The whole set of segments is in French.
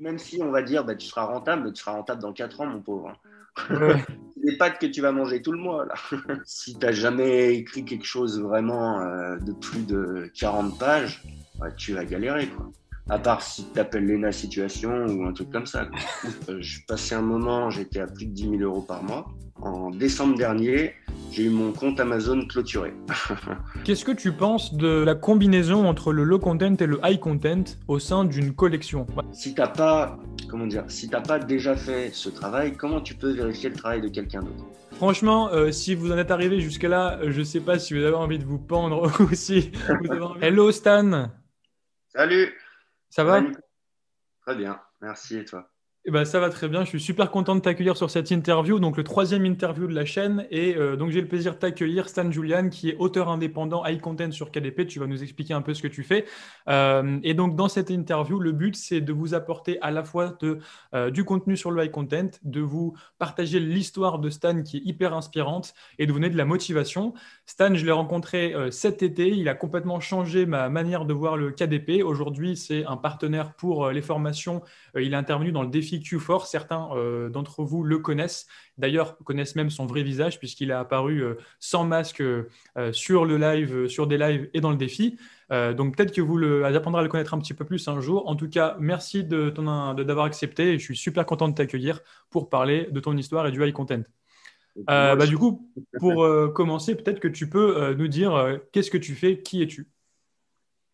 Même si on va dire, bah, tu seras rentable, mais tu seras rentable dans 4 ans, mon pauvre. Ouais. Des pâtes que tu vas manger tout le mois, là. Si tu n'as jamais écrit quelque chose vraiment de plus de 40 pages, ouais, tu vas galérer, quoi. À part si tu t'appelles Lena Situation ou un truc comme ça, quoi. Je passais un moment, j'étais à plus de 10 000 € par mois. En décembre dernier, j'ai eu mon compte Amazon clôturé. Qu'est-ce que tu penses de la combinaison entre le low content et le high content au sein d'une collection? Ouais. Si t'as pas, comment dire, si t'as pas déjà fait ce travail, comment tu peux vérifier le travail de quelqu'un d'autre? Franchement, si vous en êtes arrivé jusque-là, je sais pas si vous avez envie de vous pendre ou si vous avez envie. Hello Stan, Salut, ça ça va va? Nico? Très bien, merci et toi? Eh ben, ça va très bien, je suis super content de t'accueillir sur cette interview, donc le troisième interview de la chaîne, et donc j'ai le plaisir de t'accueillir, Stan Julian, qui est auteur indépendant high content sur KDP, tu vas nous expliquer un peu ce que tu fais. Et donc dans cette interview, le but c'est de vous apporter à la fois du contenu sur le high content, de vous partager l'histoire de Stan qui est hyper inspirante, et de vous donner de la motivation. Stan, je l'ai rencontré cet été, il a complètement changé ma manière de voir le KDP. Aujourd'hui, c'est un partenaire pour les formations. Il est intervenu dans le défi Q4. Certains d'entre vous le connaissent. D'ailleurs, connaissent même son vrai visage puisqu'il est apparu sans masque sur le live, sur des lives et dans le défi. Donc peut-être que vous apprendrez à le connaître un petit peu plus un jour. En tout cas, merci d'avoir accepté et je suis super content de t'accueillir pour parler de ton histoire et du high content. Et puis moi Du aussi. coup, pour commencer, peut-être que tu peux nous dire qu'est-ce que tu fais, qui es-tu?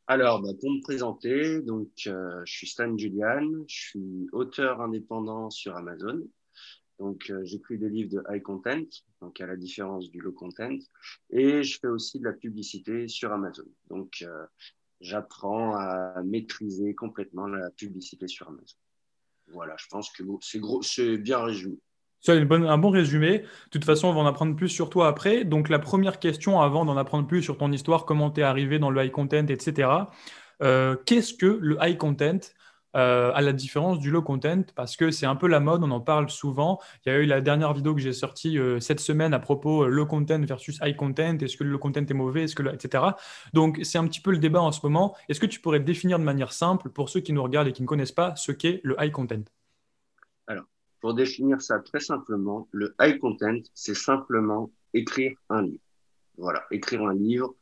Alors, bah, pour me présenter, donc je suis Stan Julian, je suis auteur indépendant sur Amazon. Donc j'écris des livres de high content, donc à la différence du low content, et je fais aussi de la publicité sur Amazon. Donc j'apprends à maîtriser complètement la publicité sur Amazon. Voilà, je pense que c'est gros, c'est bien résumé. C'est un bon résumé. De toute façon, on va en apprendre plus sur toi après. Donc, la première question, avant d'en apprendre plus sur ton histoire, comment tu es arrivé dans le high content, etc. Qu'est-ce que le high content, à la différence du low content? Parce que c'est un peu la mode, on en parle souvent. Il y a eu la dernière vidéo que j'ai sortie cette semaine à propos low content versus high content. Est-ce que le low content est mauvais? Etc. Donc, c'est un petit peu le débat en ce moment. Est-ce que tu pourrais définir de manière simple, pour ceux qui nous regardent et qui ne connaissent pas, ce qu'est le high content? Alors, pour définir ça très simplement, le high content, c'est simplement écrire un livre. Voilà, écrire un livre,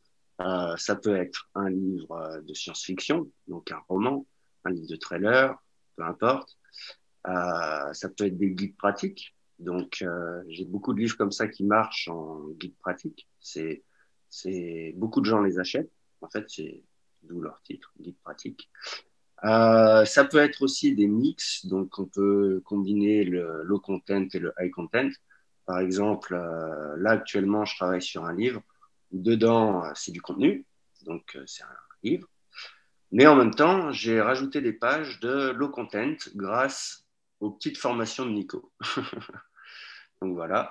ça peut être un livre de science-fiction, donc un roman, un livre de trailer, peu importe. Ça peut être des guides pratiques. Donc, j'ai beaucoup de livres comme ça qui marchent en guide pratique. Beaucoup de gens les achètent. En fait, c'est d'où leur titre, guide pratique. Ça peut être aussi des mix, donc on peut combiner le low content et le high content. Par exemple, là actuellement, je travaille sur un livre où dedans, c'est du contenu, donc c'est un livre. Mais en même temps, j'ai rajouté des pages de low content grâce aux petites formations de Nico. Donc voilà.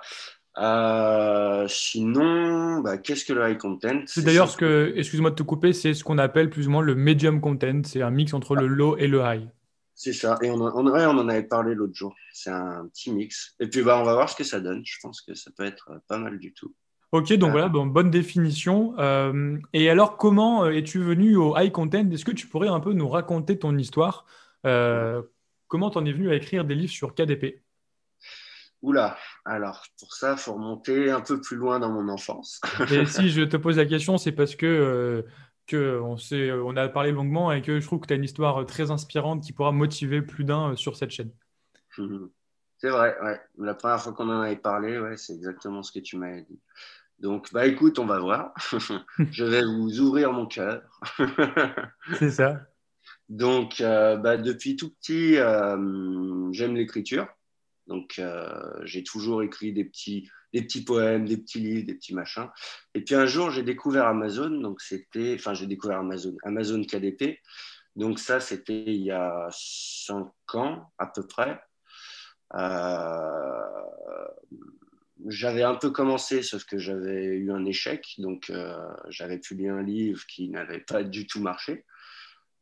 Sinon, bah, qu'est-ce que le high content? C'est C'est d'ailleurs simple. ce que, excuse-moi de te couper, c'est ce qu'on appelle plus ou moins le medium content. C'est un mix entre le low et le high. C'est ça. Et ouais, on en avait parlé l'autre jour. C'est un petit mix. Et puis, bah, on va voir ce que ça donne. Je pense que ça peut être pas mal du tout. Ok, donc Euh, voilà, bon, bonne définition. Et alors, comment es-tu venu au high content? Est-ce que tu pourrais un peu nous raconter ton histoire? ouais. Euh, Comment t'en es venu à écrire des livres sur KDP? Oula. Alors, pour ça, faut remonter un peu plus loin dans mon enfance. Et si je te pose la question, c'est parce que on a parlé longuement et que je trouve que tu as une histoire très inspirante qui pourra motiver plus d'un sur cette chaîne. C'est vrai, ouais. La première fois qu'on en avait parlé, ouais, c'est exactement ce que tu m'avais dit. Donc, bah, écoute, on va voir. Je vais vous ouvrir mon cœur. C'est ça. Donc, bah, depuis tout petit, j'aime l'écriture. Donc, j'ai toujours écrit des petits poèmes, des petits livres, des petits machins. Et puis un jour, j'ai découvert Amazon. Donc, j'ai découvert Amazon KDP. Donc, ça, c'était il y a 5 ans à peu près. Euh, J'avais un peu commencé, sauf que j'avais eu un échec. Donc, j'avais publié un livre qui n'avait pas du tout marché.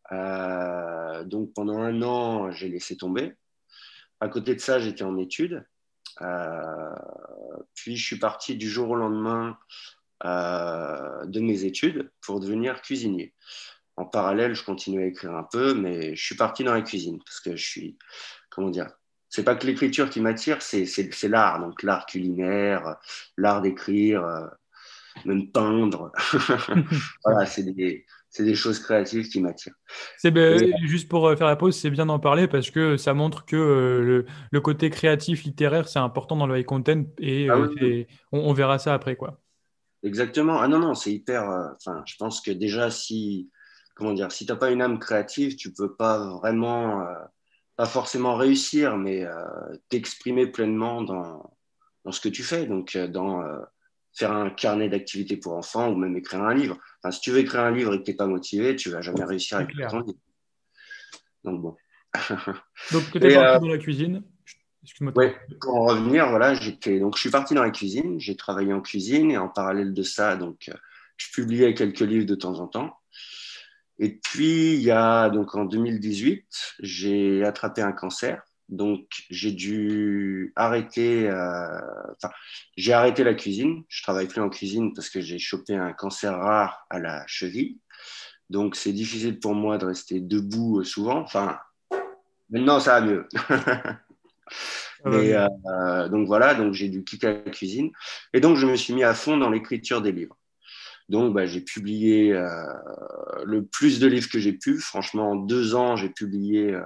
Donc pendant un an, j'ai laissé tomber. À côté de ça, j'étais en études. Euh, Puis je suis parti du jour au lendemain de mes études pour devenir cuisinier. en parallèle, je continue à écrire un peu, mais je suis parti dans la cuisine parce que comment dire, c'est pas que l'écriture qui m'attire, c'est l'art, donc l'art culinaire, l'art d'écrire, même peindre. Voilà, c'est des choses créatives qui m'attirent. Et Juste pour faire la pause, c'est bien d'en parler parce que ça montre que le côté créatif, littéraire, c'est important dans le high content et ah oui, oui, on verra ça après, quoi. exactement. Ah non, non, c'est hyper. Enfin, je pense que déjà, comment dire, si t'as pas une âme créative, tu peux pas vraiment, pas forcément réussir, mais t'exprimer pleinement dans ce que tu fais. Donc, dans faire un carnet d'activités pour enfants ou même écrire un livre. Enfin, si tu veux écrire un livre et que t'es pas motivé, tu vas jamais réussir à C'est écrire clair. ton livre. Donc bon. Donc, tu étais Et parti dans la cuisine. Excuse-moi de ouais, t'avoir coupé. pour en revenir, voilà, donc je suis parti dans la cuisine, j'ai travaillé en cuisine et en parallèle de ça, donc je publiais quelques livres de temps en temps. Et puis il y a donc en 2018, j'ai attrapé un cancer, donc j'ai dû arrêter, enfin j'ai arrêté la cuisine. Je travaille plus en cuisine parce que j'ai chopé un cancer rare à la cheville, donc c'est difficile pour moi de rester debout souvent. Enfin maintenant ça va mieux. Ça va Mais mieux. donc voilà, donc j'ai dû quitter la cuisine et donc je me suis mis à fond dans l'écriture des livres. Donc bah, j'ai publié le plus de livres que j'ai pu. Franchement, en 2 ans, j'ai publié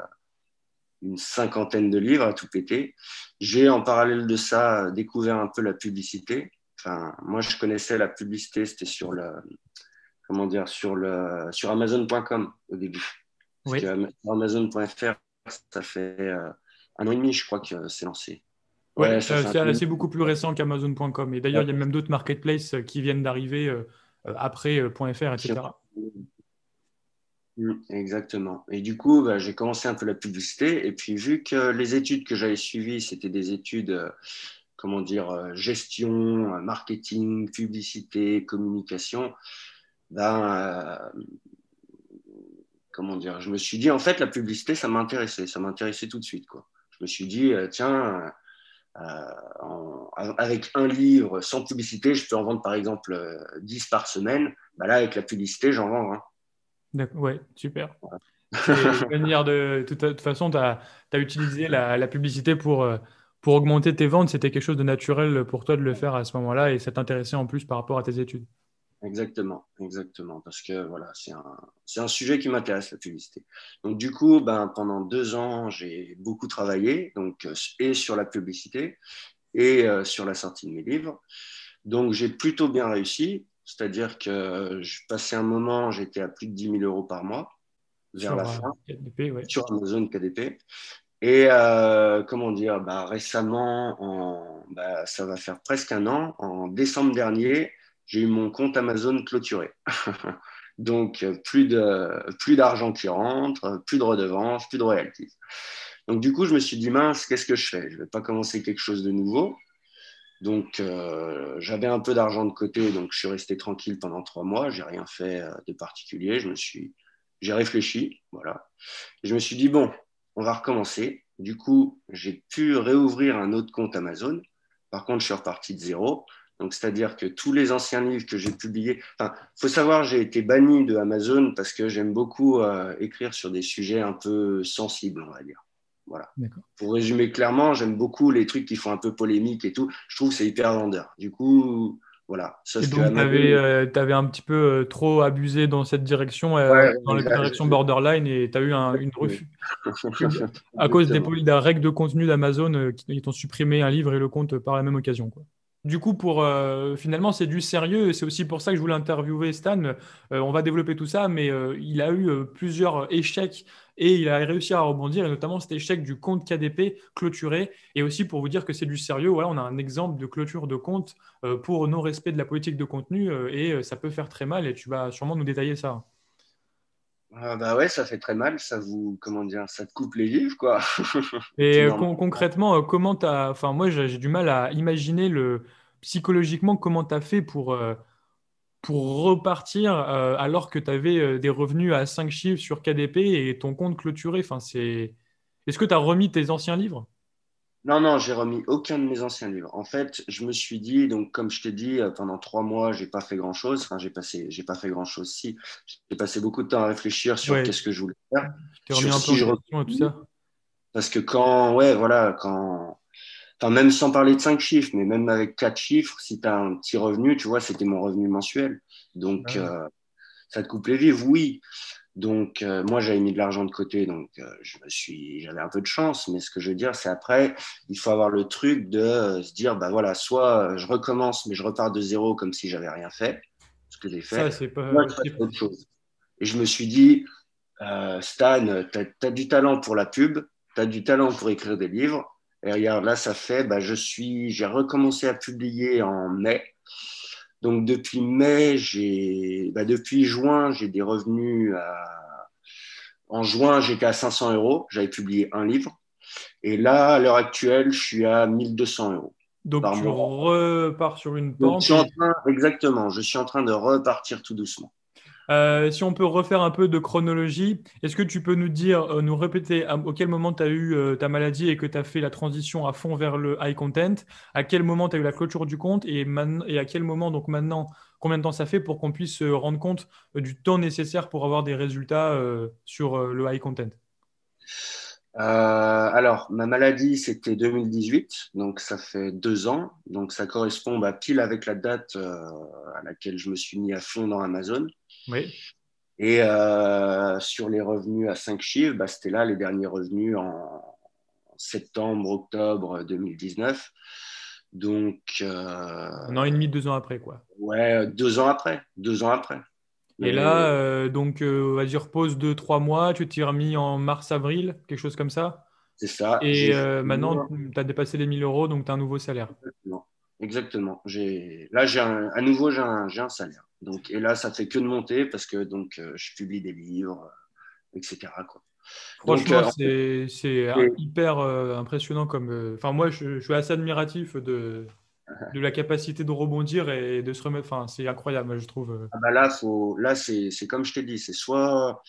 une cinquantaine de livres à tout péter. J'ai en parallèle de ça découvert un peu la publicité. Enfin, moi je connaissais la publicité, c'était sur comment dire, sur Amazon.com au début. Parce Oui. que Amazon.fr, ça fait 1 an et demi, je crois que c'est lancé. Ouais, Ouais, ça fait un peu. c'est beaucoup plus récent qu'Amazon.com. Et d'ailleurs, il y a même d'autres marketplaces qui viennent d'arriver après .fr, etc. Exactement. Et du coup, bah, j'ai commencé un peu la publicité. Et puis, vu que les études que j'avais suivies, c'était des études, comment dire, gestion, marketing, publicité, communication, ben, comment dire, je me suis dit, en fait, la publicité, ça m'intéressait tout de suite, quoi. Je me suis dit, tiens, avec un livre sans publicité, je peux en vendre par exemple 10 par semaine. Bah là, avec la publicité, j'en vends 20. Ouais, super. C'est une manière de toute façon, tu as utilisé la publicité pour augmenter tes ventes. C'était quelque chose de naturel pour toi de le faire à ce moment-là et ça t'intéressait en plus par rapport à tes études. Exactement, exactement. Parce que voilà, c'est un sujet qui m'intéresse, la publicité. Donc, du coup, ben, pendant 2 ans, j'ai beaucoup travaillé, donc, et sur la publicité et sur la sortie de mes livres. Donc, j'ai plutôt bien réussi. C'est-à-dire que je passais un moment, j'étais à plus de 10 000 € par mois vers Sur la fin, 4DP, ouais. sur Amazon KDP. Et comment dire, bah, récemment, bah, ça va faire presque un an, en décembre dernier, j'ai eu mon compte Amazon clôturé. Donc, plus d'argent qui rentre, plus de redevances, plus de royalties. Donc, du coup, je me suis dit, mince, qu'est-ce que je fais? Je ne vais pas commencer quelque chose de nouveau. Donc, j'avais un peu d'argent de côté, donc je suis resté tranquille pendant 3 mois. J'ai rien fait de particulier. J'ai réfléchi, voilà. Et je me suis dit, bon, on va recommencer. Du coup, j'ai pu réouvrir un autre compte Amazon. Par contre, je suis reparti de zéro. Donc, c'est-à-dire que tous les anciens livres que j'ai publiés, enfin, faut savoir, j'ai été banni de Amazon parce que j'aime beaucoup écrire sur des sujets un peu sensibles, on va dire. Voilà. D'accord. Pour résumer clairement, j'aime beaucoup les trucs qui font un peu polémique et tout. Je trouve que c'est hyper vendeur. Du coup, voilà. Et Sauf que donc, tu Amazon, avais, un petit peu trop abusé dans cette direction, ouais, dans la direction borderline, et tu as eu une refus. À cause exactement. des règles de contenu d'Amazon qui t'ont supprimé un livre et le compte par la même occasion, quoi. Du coup, finalement, c'est du sérieux et c'est aussi pour ça que je voulais interviewer Stan. On va développer tout ça, mais il a eu plusieurs échecs et il a réussi à rebondir, et notamment cet échec du compte KDP clôturé. Et aussi pour vous dire que c'est du sérieux, voilà, on a un exemple de clôture de compte pour non-respect de la politique de contenu et ça peut faire très mal et tu vas sûrement nous détailler ça. Ah bah ouais, ça fait très mal, comment dire, ça te coupe les livres, quoi. Et Et puis normal. concrètement, comment t'as, enfin moi j'ai du mal à imaginer psychologiquement comment tu as fait pour repartir alors que tu avais des revenus à 5 chiffres sur KDP et ton compte clôturé. Enfin, Est-ce que tu as remis tes anciens livres? Non, non, j'ai remis aucun de mes anciens livres. En fait, je me suis dit, donc comme je t'ai dit, pendant 3 mois, j'ai pas fait grand-chose. Enfin, j'ai pas fait grand-chose. Si, j'ai passé beaucoup de temps à réfléchir sur Ouais, qu'est-ce que je voulais faire, tu t'es remis sur un peu en si je question et tout revenais. ça. Parce que ouais, voilà, enfin, même sans parler de 5 chiffres, mais même avec 4 chiffres, si tu as un petit revenu, tu vois, c'était mon revenu mensuel. Donc, Ouais. ça te coupe les vivres, oui. Donc, moi, j'avais mis de l'argent de côté, donc j'avais un peu de chance. Mais ce que je veux dire, c'est après, il faut avoir le truc de se dire, bah voilà, soit je recommence, mais je repars de zéro comme si j'avais rien fait, ce que j'ai fait, Ça, c'est pas. soit Ouais, je passe à autre chose. Et je me suis dit, Stan, tu as du talent pour la pub, tu as du talent pour écrire des livres. Et regarde, là, ça fait, bah, j'ai recommencé à publier en mai. Donc depuis mai, depuis juin, j'ai des revenus en juin, j'étais à 500 euros. J'avais publié un livre. Et là, à l'heure actuelle, je suis à 1 200 € donc par tu mois. repars sur une Donc, pente et exactement, je suis en train de repartir tout doucement. si on peut refaire un peu de chronologie, est-ce que tu peux nous dire, nous répéter auquel moment tu as eu ta maladie et que tu as fait la transition à fond vers le high content, à quel moment tu as eu la clôture du compte et à quel moment, donc maintenant, combien de temps ça fait pour qu'on puisse se rendre compte du temps nécessaire pour avoir des résultats sur le high content? Alors, ma maladie, c'était 2018, donc ça fait 2 ans. Donc, ça correspond pile avec la date à laquelle je me suis mis à fond dans Amazon. Oui. Et sur les revenus à 5 chiffres, c'était là les derniers revenus en septembre, octobre 2019. Donc, 1 an et demi, 2 ans après, quoi. ouais, 2 ans après, 2 ans après. Et là, Mais donc, on va dire pause de 3 mois, tu t'y remis en mars-avril, quelque chose comme ça. c'est ça, Et j'ai fait. maintenant, tu as dépassé les 1 000 euros, donc tu as un nouveau salaire. Exactement. Exactement. Là, à nouveau, j'ai un salaire. Donc, et là, ça fait que de monter parce que donc, je publie des livres, etc., quoi. Donc, Franchement, en fait, c'est c'est- hyper impressionnant comme. Enfin, moi, je suis assez admiratif de la capacité de rebondir et de se remettre. Enfin, c'est incroyable, moi, je trouve. là, c'est comme je t'ai dit, c'est soit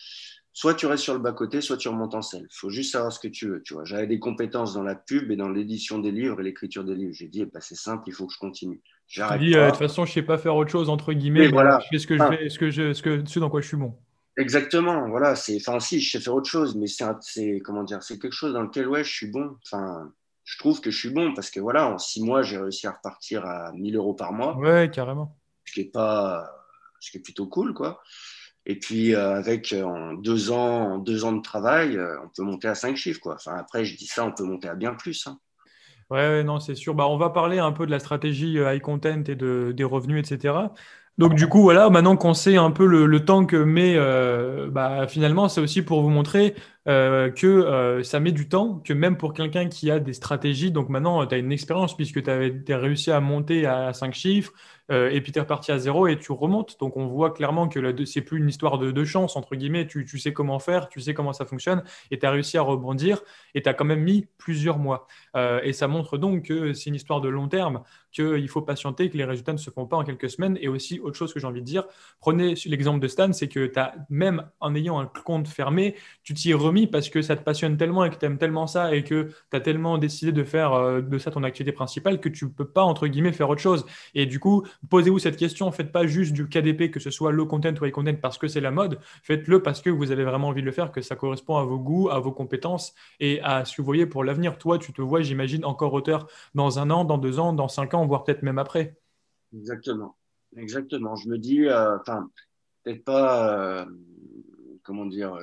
tu restes sur le bas-côté, soit tu remontes en selle. Il faut juste savoir ce que tu veux, tu vois. J'avais des compétences dans la pub et dans l'édition des livres et l'écriture des livres. J'ai dit, c'est simple, il faut que je continue. Tu t'es J'arrête dit, de toute pas. façon, je sais pas faire autre chose, entre guillemets, Et mais voilà. je fais ce que je Enfin, fais, ce dans quoi je suis bon. exactement, voilà, enfin, si, je sais faire autre chose, mais comment dire, c'est quelque chose dans lequel, ouais, je suis bon. Enfin, je trouve que je suis bon parce que, voilà, en 6 mois, j'ai réussi à repartir à 1 000 € par mois, Ouais, carrément. ce qui est pas, ce qui est plutôt cool, quoi. Et puis, en 2 ans de travail, on peut monter à 5 chiffres, quoi. Enfin, après, je dis ça, on peut monter à bien plus, hein. Ouais, ouais, non, c'est sûr. Bah, on va parler un peu de la stratégie high content et des revenus, etc. Donc, du coup, voilà, maintenant qu'on sait un peu le temps que met, bah, finalement, c'est aussi pour vous montrer que ça met du temps, que même pour quelqu'un qui a des stratégies, donc maintenant, tu as une expérience puisque tu as réussi à monter à 5 chiffres et puis tu es reparti à zéro et tu remontes. Donc, on voit clairement que c'est plus une histoire de chance, entre guillemets. Tu sais comment faire, tu sais comment ça fonctionne et tu as réussi à rebondir et tu as quand même mis plusieurs mois. Et ça montre donc que c'est une histoire de long terme, qu'il faut patienter, que les résultats ne se font pas en quelques semaines. Et aussi, autre chose que j'ai envie de dire, prenez l'exemple de Stan, c'est que même en ayant un compte fermé, tu t'y es remis parce que ça te passionne tellement et que tu aimes tellement ça et que tu as tellement décidé de faire de ça ton activité principale que tu ne peux pas, entre guillemets, faire autre chose. Et du coup, posez-vous cette question, faites pas juste du KDP, que ce soit low content ou high content parce que c'est la mode, faites-le parce que vous avez vraiment envie de le faire, que ça correspond à vos goûts, à vos compétences et à ce que vous voyez pour l'avenir. Toi, tu te vois, j'imagine, encore auteur dans 1 an, dans 2 ans, dans 5 ans, voire peut-être même après. Exactement. Exactement. Je me dis, enfin, peut-être pas, comment dire,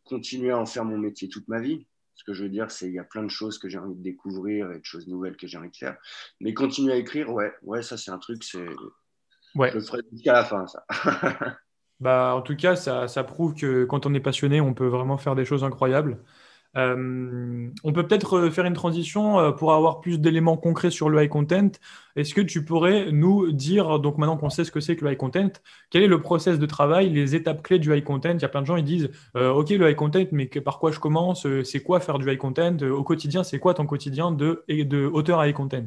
continuer à en faire mon métier toute ma vie. Ce que je veux dire, c'est il y a plein de choses que j'ai envie de découvrir et de choses nouvelles que j'ai envie de faire. Mais continuer à écrire, ouais, ouais, ça c'est un truc, je Ouais. le ferai jusqu'à la fin, ça. Bah, en tout cas, ça prouve que quand on est passionné, on peut vraiment faire des choses incroyables. On peut peut-être faire une transition pour avoir plus d'éléments concrets sur le high content. Est-ce que tu pourrais nous dire, donc maintenant qu'on sait ce que c'est que le high content, quel est le process de travail, les étapes clés du high content? Il y a plein de gens, ils disent, OK, le high content, mais par quoi je commence? C'est quoi faire du high content? Au quotidien, c'est quoi ton quotidien de auteur à high content?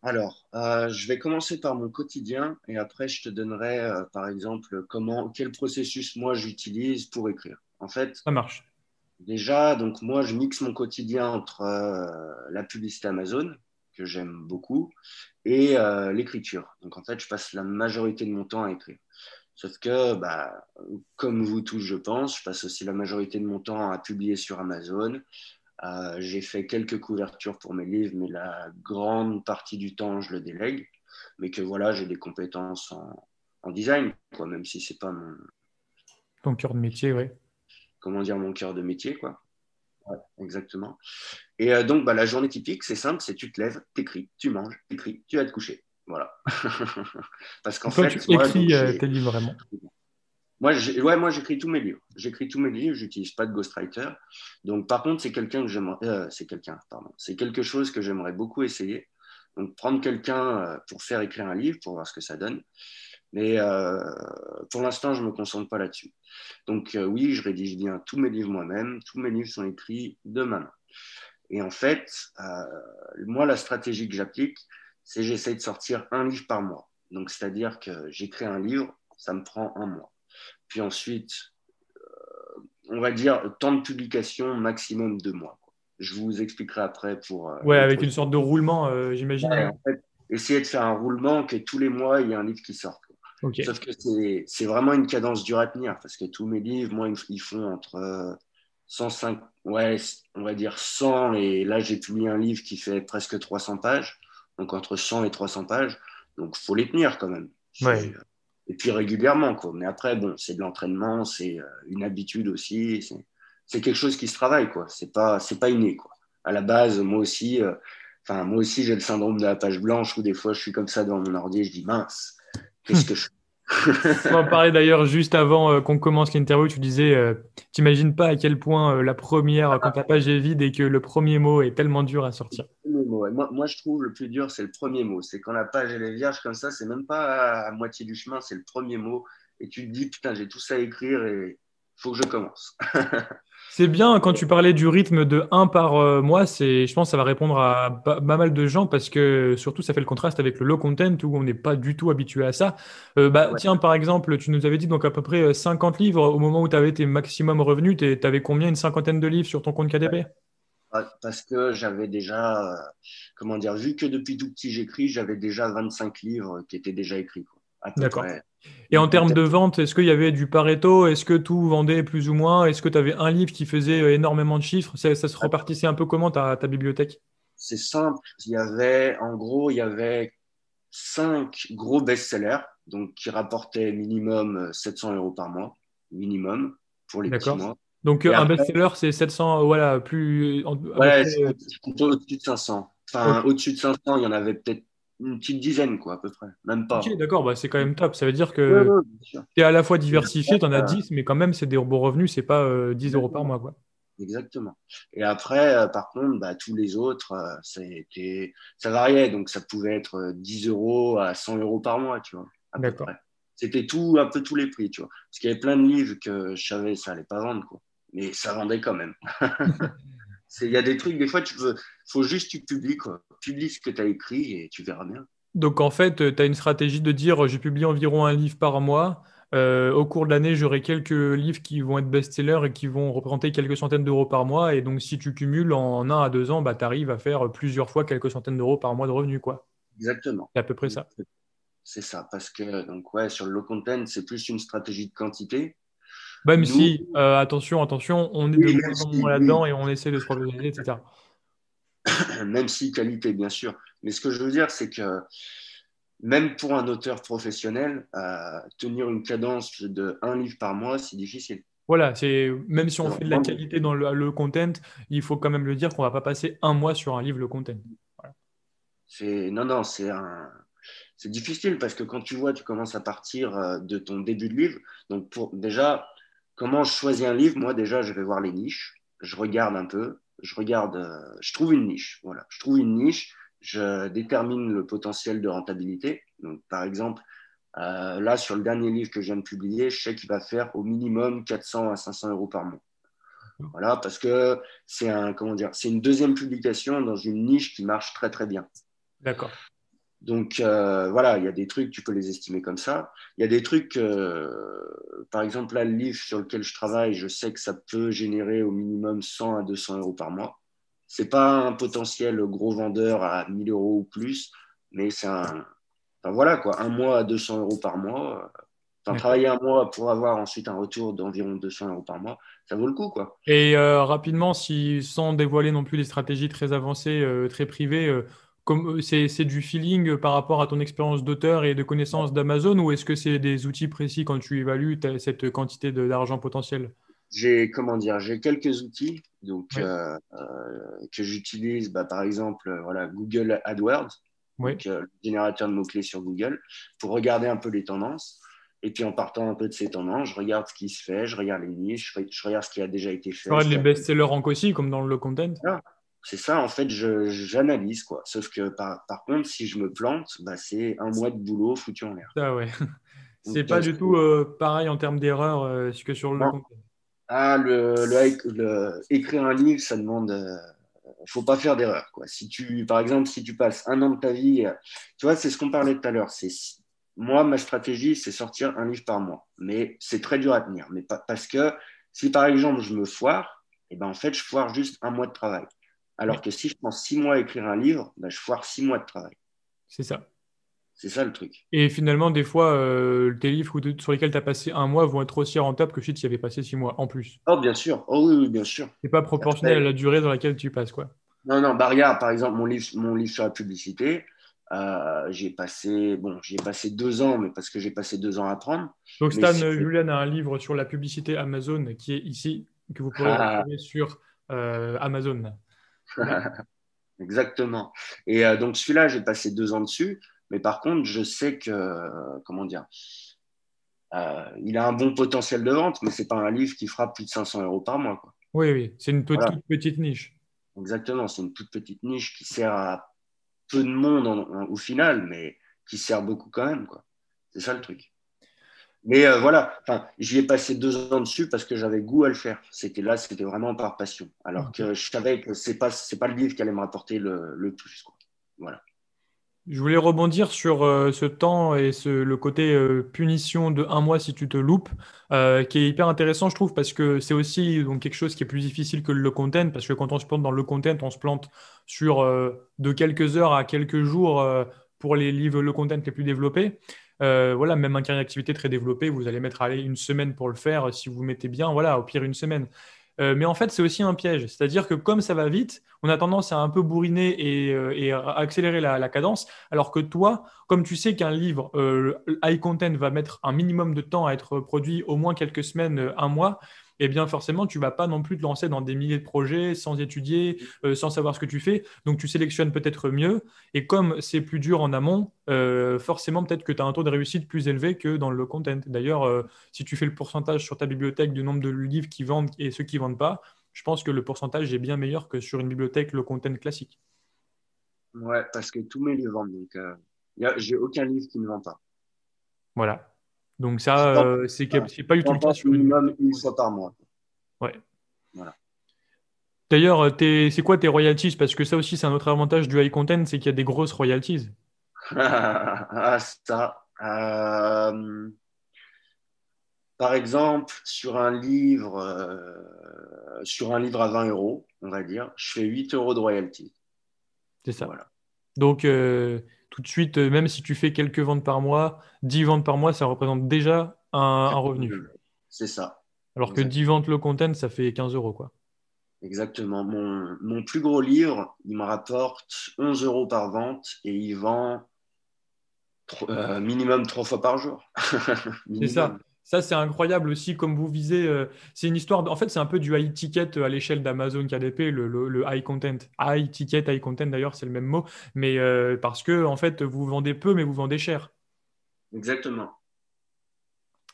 Alors, je vais commencer par mon quotidien et après je te donnerai, par exemple, quel processus moi j'utilise pour écrire. En fait, Ça marche. Déjà, donc moi, je mixe mon quotidien entre la publicité Amazon, que j'aime beaucoup, et l'écriture. Donc en fait, je passe la majorité de mon temps à écrire. Sauf que, bah, comme vous tous, je pense, je passe aussi la majorité de mon temps à publier sur Amazon. J'ai fait quelques couvertures pour mes livres, mais la grande partie du temps, je le délègue. Mais que voilà, j'ai des compétences en design, quoi, même si c'est pas mon, Ton cœur de métier, oui. comment dire, mon cœur de métier, quoi. Ouais, exactement. Et donc, bah, la journée typique, c'est simple, c'est tu te lèves, t'écris, tu manges, t'écris, tu vas te coucher. Voilà. Parce qu'en Donc toi, tu fait, moi, donc écris j'ai, tes livres vraiment. moi, j'écris tous mes livres. J'écris tous mes livres. J'utilise pas de ghostwriter. Donc, par contre, c'est quelque chose que j'aimerais beaucoup essayer. Donc, prendre quelqu'un pour faire écrire un livre, pour voir ce que ça donne. Mais pour l'instant, je me concentre pas là-dessus. Donc, oui, je rédige bien tous mes livres moi-même. Tous mes livres sont écrits de ma main. Et en fait, moi, la stratégie que j'applique, c'est j'essaie de sortir un livre par mois. Donc, c'est-à-dire que j'écris un livre, ça me prend un mois. Puis ensuite, on va dire temps de publication maximum 2 mois. Je vous expliquerai après pour Ouais, le avec une processus. sorte de roulement, j'imagine. Ouais, en fait, essayer de faire un roulement que tous les mois, il y a un livre qui sort. Ok. Sauf que c'est vraiment une cadence dure à tenir parce que tous mes livres, moi, ils font entre 105, ouais, on va dire 100, et là, j'ai publié un livre qui fait presque 300 pages, donc entre 100 et 300 pages, donc il faut les tenir quand même. Ouais. Et puis régulièrement, quoi. Mais après, bon, c'est de l'entraînement, c'est une habitude aussi, c'est quelque chose qui se travaille, quoi. C'est pas inné, quoi. À la base, moi aussi, j'ai le syndrome de la page blanche où des fois, je suis comme ça devant mon ordi et je dis, mince, qu'est-ce que je On en fais? parlait d'ailleurs juste avant qu'on commence l'interview. Tu disais, t'imagines pas à quel point la première, quand ta page est vide et que le premier mot est tellement dur à sortir. Le mot, ouais. Moi, je trouve le plus dur, c'est le premier mot. C'est quand la page elle est vierge comme ça, c'est même pas à moitié du chemin, c'est le premier mot. Et tu te dis, putain, j'ai tout ça à écrire et faut que je commence. C'est bien quand tu parlais du rythme de un par mois, je pense que ça va répondre à pas mal de gens parce que surtout ça fait le contraste avec le low content où on n'est pas du tout habitué à ça. Ouais. Tiens, par exemple, tu nous avais dit donc à peu près 50 livres au moment où tu avais tes maximum revenus, tu avais combien? Une cinquantaine de livres sur ton compte KDP? Parce que j'avais déjà, comment dire, vu que depuis tout petit j'écris, j'avais déjà 25 livres qui étaient déjà écrits, quoi, à peu D'accord. près. Et en termes de Peut-être, vente, est-ce qu'il y avait du Pareto? Est-ce que tout vendait plus ou moins? Est-ce que tu avais un livre qui faisait énormément de chiffres? Ça se repartissait un peu comment ta bibliothèque? c'est simple. En gros, il y avait 5 gros best-sellers, donc qui rapportaient minimum 700 euros par mois, minimum, pour les petits D'accord. mois. Donc Et un après, best-seller, c'est 700, voilà, à peu ouais, près. c'est plutôt au-dessus de 500. Enfin, Ok, au-dessus de 500, il y en avait peut-être une petite dizaine, quoi, à peu près. Même ok, pas. d'accord, bah, c'est quand même top. Ça veut dire Ouais, que ouais, bien sûr. tu es à la fois Et diversifié, tu en as après, 10, mais quand même, c'est des bons revenus, c'est pas 10 euros par exactement. mois, quoi. Exactement. Et après, par contre, bah, tous les autres, ça variait. Donc, ça pouvait être 10 euros à 100 euros par mois, tu vois, à peu D'accord. près. C'était tout, un peu tous les prix, tu vois. Parce qu'il y avait plein de livres que je savais, ça allait pas vendre, quoi. Mais ça vendait quand même. Il y a des trucs, des fois, faut juste que tu publies, quoi. Publie ce que tu as écrit et tu verras bien. Donc en fait, tu as une stratégie de dire, je publie environ un livre par mois. Au cours de l'année, j'aurai quelques livres qui vont être best-sellers et qui vont représenter quelques centaines d'euros par mois. Et donc, si tu cumules en 1 à 2 ans, bah, tu arrives à faire plusieurs fois quelques centaines d'euros par mois de revenus, quoi. Exactement. C'est à peu près ça. C'est ça. Parce que, donc, ouais, sur le low content, c'est plus une stratégie de quantité. Même Nous, si, attention, on est de oui, moins même en moins si, là-dedans oui, et on essaie de se professionnaliser, etc. même si qualité, bien sûr. Mais ce que je veux dire, c'est que même pour un auteur professionnel, tenir une cadence de un livre par mois, c'est difficile. Voilà, même si C'est on fait de la vraiment qualité dans le content, il faut quand même le dire qu'on va pas passer un mois sur un livre le content. Voilà. non, non, c'est difficile parce que quand tu vois, tu commences à partir de ton début de livre. Donc, déjà, comment je choisis un livre? Moi, déjà, je vais voir les niches. Je regarde un peu. Je trouve une niche. Voilà. Je trouve une niche. Je détermine le potentiel de rentabilité. Donc, par exemple, là, sur le dernier livre que je viens de publier, je sais qu'il va faire au minimum 400 à 500 euros par mois. Voilà, parce que comment dire, c'est une deuxième publication dans une niche qui marche très, très bien. D'accord. Donc, voilà, il y a des trucs, tu peux les estimer comme ça. Il y a des trucs, par exemple, là, le livre sur lequel je travaille, je sais que ça peut générer au minimum 100 à 200 euros par mois. C'est pas un potentiel gros vendeur à 1000 euros ou plus, mais c'est enfin, voilà, quoi, un mois à 200 euros par mois. Enfin, D'accord. travailler un mois pour avoir ensuite un retour d'environ 200 euros par mois, ça vaut le coup, quoi. Et rapidement, sans dévoiler non plus les stratégies très avancées, très privées, c'est du feeling par rapport à ton expérience d'auteur et de connaissance d'Amazon, ou est-ce que c'est des outils précis quand tu évalues cette quantité d'argent potentiel? Comment dire, j'ai quelques outils donc, Oui, que j'utilise, par exemple, voilà, Google AdWords, oui. donc le générateur de mots-clés sur Google, pour regarder un peu les tendances. Et puis en partant un peu de ces tendances, je regarde ce qui se fait, je regarde les niches, je regarde ce qui a déjà été Tu fait. regardes les best-sellers en aussi, comme dans le content? Voilà. C'est ça, en fait, j'analyse, quoi. Sauf que par contre, si je me plante, c'est un mois de boulot foutu en l'air. Ça, ouais. C'est Donc, pas du tout pareil en termes d'erreur que sur le non. content. Écrire un livre, ça demande. Faut pas faire d'erreur, quoi. Par exemple, si tu passes un an de ta vie, tu vois, c'est ce qu'on parlait tout à l'heure. Moi, ma stratégie, c'est sortir un livre par mois. Mais c'est très dur à tenir. Mais parce que si par exemple je me foire, et ben en fait, je foire juste un mois de travail. Alors Oui, que si je prends 6 mois à écrire un livre, je foire 6 mois de travail. c'est ça. C'est ça le truc. Et finalement, des fois, tes livres sur lesquels tu as passé un mois vont être aussi rentables que si tu y avais passé 6 mois en plus. Oh, bien sûr. Oh oui, oui, bien sûr. C'est pas proportionnel à Après, la durée dans laquelle tu passes, quoi. non, non, regarde, par exemple, mon livre sur la publicité, j'y ai passé 2 ans, mais parce que j'ai passé 2 ans à apprendre. Donc Mais Stan si, Julian a un livre sur la publicité Amazon qui est ici, que vous pourrez retrouver sur Amazon. Voilà. exactement. Et donc celui-là, j'ai passé 2 ans dessus, mais par contre, je sais que, comment dire, il a un bon potentiel de vente, mais c'est pas un livre qui fera plus de 500 euros par mois, quoi. Oui, oui, c'est une Voilà, toute petite niche. exactement. C'est une toute petite niche qui sert à peu de monde au final, mais qui sert beaucoup quand même, quoi. C'est ça le truc. Mais voilà, enfin, j'y ai passé 2 ans dessus parce que j'avais goût à le faire. C'était vraiment par passion. Alors Ok. que je savais que c'est pas le livre qui allait me rapporter le plus, quoi. Voilà. Je voulais rebondir sur ce temps et le côté punition de un mois si tu te loupes, qui est hyper intéressant, je trouve, parce que c'est aussi donc, quelque chose qui est plus difficile que le content, parce que quand on se plante dans le content, on se plante sur de quelques heures à quelques jours pour les livres, le content les plus développés. Voilà, même un carnet d'activité très développé, vous allez mettre allez, une semaine pour le faire. Si vous mettez bien, voilà, au pire une semaine. Mais en fait, c'est aussi un piège. C'est-à-dire que comme ça va vite, on a tendance à un peu bourriner et à accélérer la cadence. Alors que toi, comme tu sais qu'un livre high content va mettre un minimum de temps à être produit, au moins quelques semaines, un mois, eh bien forcément, tu vas pas non plus te lancer dans des milliers de projets sans étudier, sans savoir ce que tu fais. Donc tu sélectionnes peut-être mieux. Et comme c'est plus dur en amont, forcément, peut-être que tu as un taux de réussite plus élevé que dans le content. D'ailleurs, si tu fais le pourcentage sur ta bibliothèque du nombre de livres qui vendent et ceux qui vendent pas, je pense que le pourcentage est bien meilleur que sur une bibliothèque le content classique. Ouais, parce que tous mes livres vendent. Donc, j'ai aucun livre qui ne vend pas. Voilà. Donc Qui ça, vend, enfin, c'est pas du tout vend le cas pas sur une minimum bibliothèque une content. fois par mois. Ouais. Voilà. D'ailleurs, c'est quoi tes royalties? Parce que ça aussi, c'est un autre avantage du high content, c'est qu'il y a des grosses royalties. Ah, ça. Par exemple, sur un livre à 20 euros, on va dire, je fais 8 euros de royalty. C'est ça. Voilà. Donc, tout de suite, même si tu fais quelques ventes par mois, 10 ventes par mois, ça représente déjà un revenu. C'est ça. Alors que 10 Exactement. ventes le content, ça fait 15 euros, quoi. Exactement. Mon plus gros livre, il me rapporte 11 euros par vente et il vend minimum 3 fois par jour. C'est ça. Minimum. Ça, c'est incroyable aussi, comme vous visez. C'est une histoire. En fait, c'est un peu du high ticket à l'échelle d'Amazon KDP, le high content. High ticket, high content, d'ailleurs, c'est le même mot. Mais parce que, en fait, vous vendez peu, mais vous vendez cher. Exactement.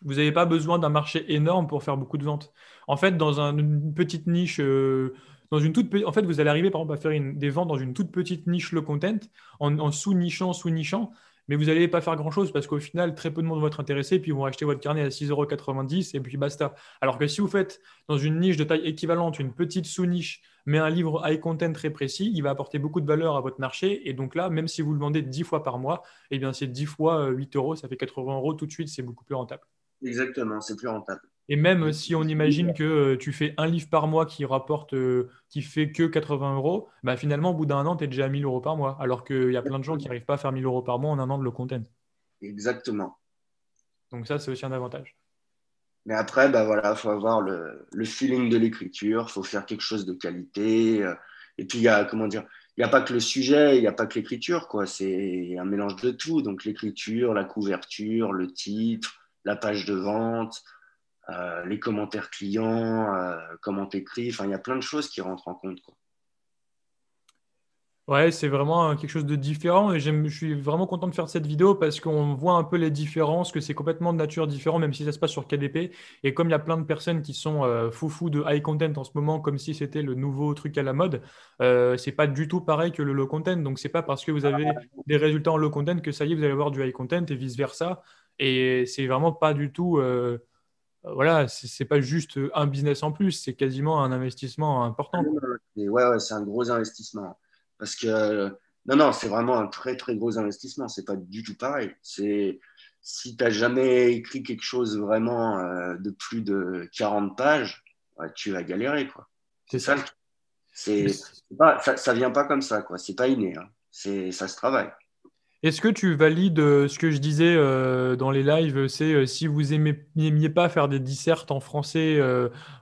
Vous n'avez pas besoin d'un marché énorme pour faire beaucoup de ventes. En fait, dans une petite niche, en fait, vous allez arriver par exemple à faire des ventes dans une toute petite niche le content, en sous-nichant, sous-nichant. mais vous n'allez pas faire grand-chose parce qu'au final, très peu de monde vont être intéressés, puis ils vont acheter votre carnet à 6,90 € et puis basta. Alors que si vous faites dans une niche de taille équivalente, une petite sous-niche, mais un livre high content très précis, il va apporter beaucoup de valeur à votre marché. Et donc là, même si vous le vendez 10 fois par mois, eh bien c'est 10 fois 8 euros, ça fait 80 € tout de suite, c'est beaucoup plus rentable. Exactement, c'est plus rentable. Et même si on imagine que tu fais un livre par mois qui rapporte, qui fait que 80 €, bah finalement, au bout d'un an, tu es déjà à 1 000 € par mois. Alors qu'il y a plein de gens qui n'arrivent pas à faire 1 000 € par mois en un an de low content. Exactement. Donc ça, c'est aussi un avantage. Mais après, bah voilà, faut avoir le feeling de l'écriture, faut faire quelque chose de qualité. Et puis, il y a, comment dire, il n'y a pas que le sujet, il n'y a pas que l'écriture, quoi. C'est un mélange de tout. Donc, l'écriture, la couverture, le titre, la page de vente, les commentaires clients, comment t'écris. Enfin, il y a plein de choses qui rentrent en compte, quoi. Ouais, c'est vraiment quelque chose de différent et je suis vraiment content de faire cette vidéo parce qu'on voit un peu les différences, que c'est complètement de nature différent, même si ça se passe sur KDP. Et comme il y a plein de personnes qui sont foufou de high content en ce moment, comme si c'était le nouveau truc à la mode, c'est pas du tout pareil que le low content. Donc, c'est pas parce que vous avez des résultats en low content que ça y est, vous allez avoir du high content et vice-versa. Et c'est vraiment pas du tout, voilà, c'est pas juste un business en plus, c'est quasiment un investissement important, quoi. Et ouais, ouais, c'est un gros investissement. Parce que, non, non, c'est vraiment un très, très gros investissement. C'est pas du tout pareil. C'est, si tu n'as jamais écrit quelque chose vraiment de plus de 40 pages, ouais, tu vas galérer, quoi. C'est C'est ça ça. le truc. Ça vient pas comme ça, quoi. C'est pas inné, hein. Ça se travaille. Est-ce que tu valides ce que je disais dans les lives, c'est si vous n'aimiez pas faire des dissertes en français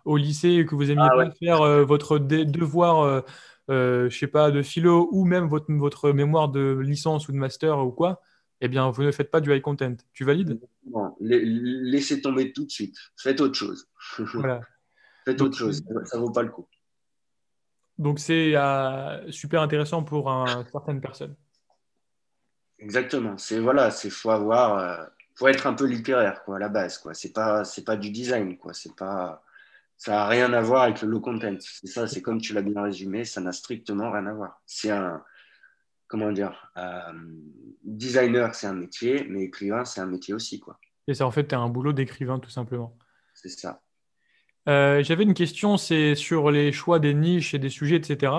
au lycée et que vous n'aimiez Ah pas ouais. faire votre devoir, je sais pas, de philo ou même votre mémoire de licence ou de master ou quoi, eh bien, vous ne faites pas du high content. Tu valides? Bon, laissez tomber tout de suite. Faites autre chose. Voilà. Faites Donc, autre chose. Ça vaut pas le coup. donc c'est super intéressant pour certaines personnes. Exactement. C'est voilà, c'est faut avoir, faut être un peu littéraire quoi à la base quoi. C'est pas du design quoi. C'est pas, ça a rien à voir avec le low content. C'est ça. C'est comme tu l'as bien résumé. Ça n'a strictement rien à voir. C'est un, comment dire, designer c'est un métier, mais écrivain c'est un métier aussi quoi. Et ça, en fait, tu as un boulot d'écrivain, tout simplement. C'est ça. J'avais une question, c'est sur les choix des niches et des sujets, etc.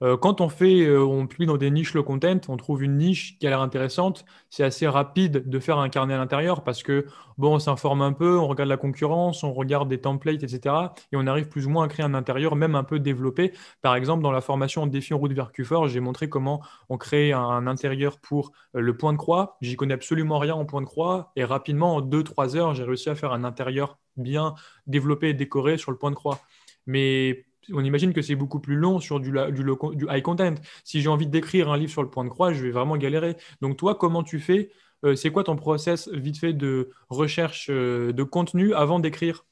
Quand on publie dans des niches le content, on trouve une niche qui a l'air intéressante. C'est assez rapide de faire un carnet à l'intérieur parce que, bon, on s'informe un peu, on regarde la concurrence, on regarde des templates, etc. Et on arrive plus ou moins à créer un intérieur, même un peu développé. Par exemple, dans la formation Défi en route vers Q4, j'ai montré comment on crée un intérieur pour le point de croix. J'y connais absolument rien en point de croix. Et rapidement, en 2-3 heures, j'ai réussi à faire un intérieur bien développé et décoré sur le point de croix. Mais on imagine que c'est beaucoup plus long sur du high content. Si j'ai envie d'écrire un livre sur le point de croix, je vais vraiment galérer. Donc toi, comment tu fais? C'est quoi ton process vite fait de recherche de contenu avant d'écrire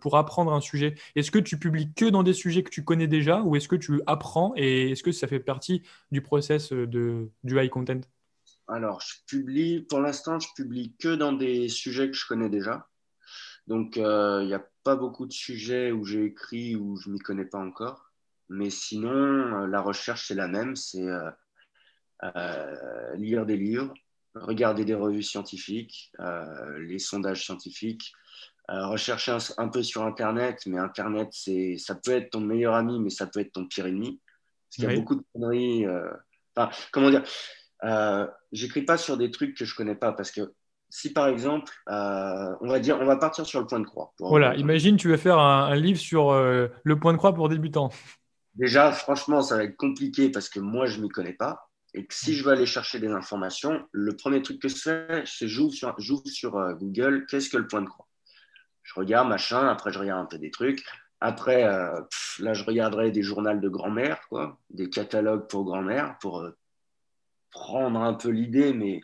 pour apprendre un sujet? Est-ce que tu publies que dans des sujets que tu connais déjà ou est-ce que tu apprends et est-ce que ça fait partie du process du high content? Alors, pour l'instant, je publie que dans des sujets que je connais déjà. Donc, il n'y a pas beaucoup de sujets où j'ai écrit où je m'y connais pas encore. Mais sinon, la recherche, c'est la même. C'est lire des livres, regarder des revues scientifiques, les sondages scientifiques, rechercher un peu sur Internet. Mais Internet, ça peut être ton meilleur ami, mais ça peut être ton pire ennemi. Parce qu'il y a Oui. beaucoup de conneries. Enfin, comment dire, j'écris pas sur des trucs que je connais pas parce que si par exemple, on va partir sur le point de croix pour Voilà, être un peu. imagine tu veux faire un livre sur le point de croix pour débutants. Déjà, franchement, ça va être compliqué parce que moi, je m'y connais pas et que si je veux aller chercher des informations, le premier truc que je fais, c'est j'ouvre sur Google, qu'est-ce que le point de croix? Je regarde machin, après je regarde un peu des trucs. Après, là, je regarderai des journaux de grand-mère, quoi, des catalogues pour grand-mère, pour prendre un peu l'idée, mais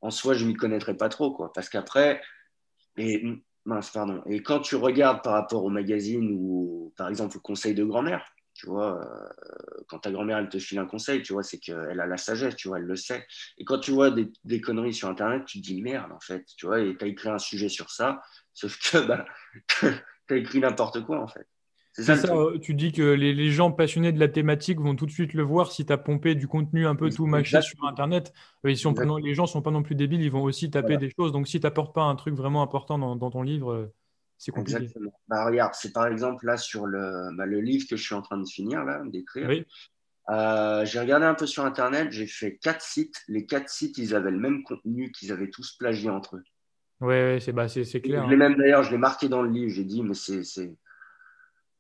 en soi, je m'y connaîtrais pas trop, quoi. Parce qu'après, et mince, pardon. Et quand tu regardes par rapport au magazine ou par exemple au conseil de grand-mère, tu vois, quand ta grand-mère elle te file un conseil, tu vois, c'est qu'elle a la sagesse, tu vois, elle le sait. Et quand tu vois des conneries sur Internet, tu te dis merde, en fait, tu vois, et tu as écrit un sujet sur ça, sauf que bah, tu as écrit n'importe quoi, en fait. C'est C'est ça le ça, truc. tu dis que les gens passionnés de la thématique vont tout de suite le voir si tu as pompé du contenu un peu tout mâché sur Exactement. Internet. Ils sont pas Exact- non- les gens sont pas non plus débiles, ils vont aussi taper Voilà. des choses. Donc si tu n'apportes pas un truc vraiment important dans ton livre, c'est compliqué. Exactement. Bah, regarde, c'est par exemple là sur le livre que je suis en train de finir, là, d'écrire. Oui, J'ai regardé un peu sur Internet, j'ai fait 4 sites. Les 4 sites, ils avaient le même contenu qu'ils avaient tous plagié entre eux. ouais, c'est clair, Je l'ai hein. même d'ailleurs, je l'ai marqué dans le livre, j'ai dit, mais c'est.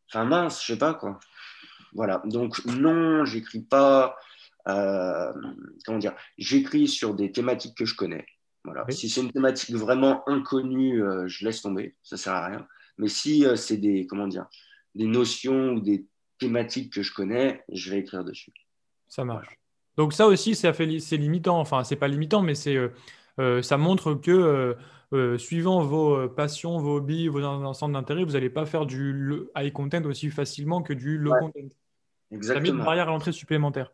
Enfin mince, je sais pas quoi. Voilà. Donc non, j'écris pas. Comment dire? J'écris sur des thématiques que je connais. Voilà. Oui. Si c'est une thématique vraiment inconnue, je laisse tomber, ça sert à rien. Mais si c'est des, comment dire, des notions ou des thématiques que je connais, je vais écrire dessus. Ça Voilà. marche. Donc ça aussi, c'est limitant. Enfin, c'est pas limitant, mais ça montre que suivant vos passions, vos hobbies, vos ensembles d'intérêts, vous n'allez pas faire high content aussi facilement que du low Ouais, content. Ça met une exactement. barrière à l'entrée supplémentaire.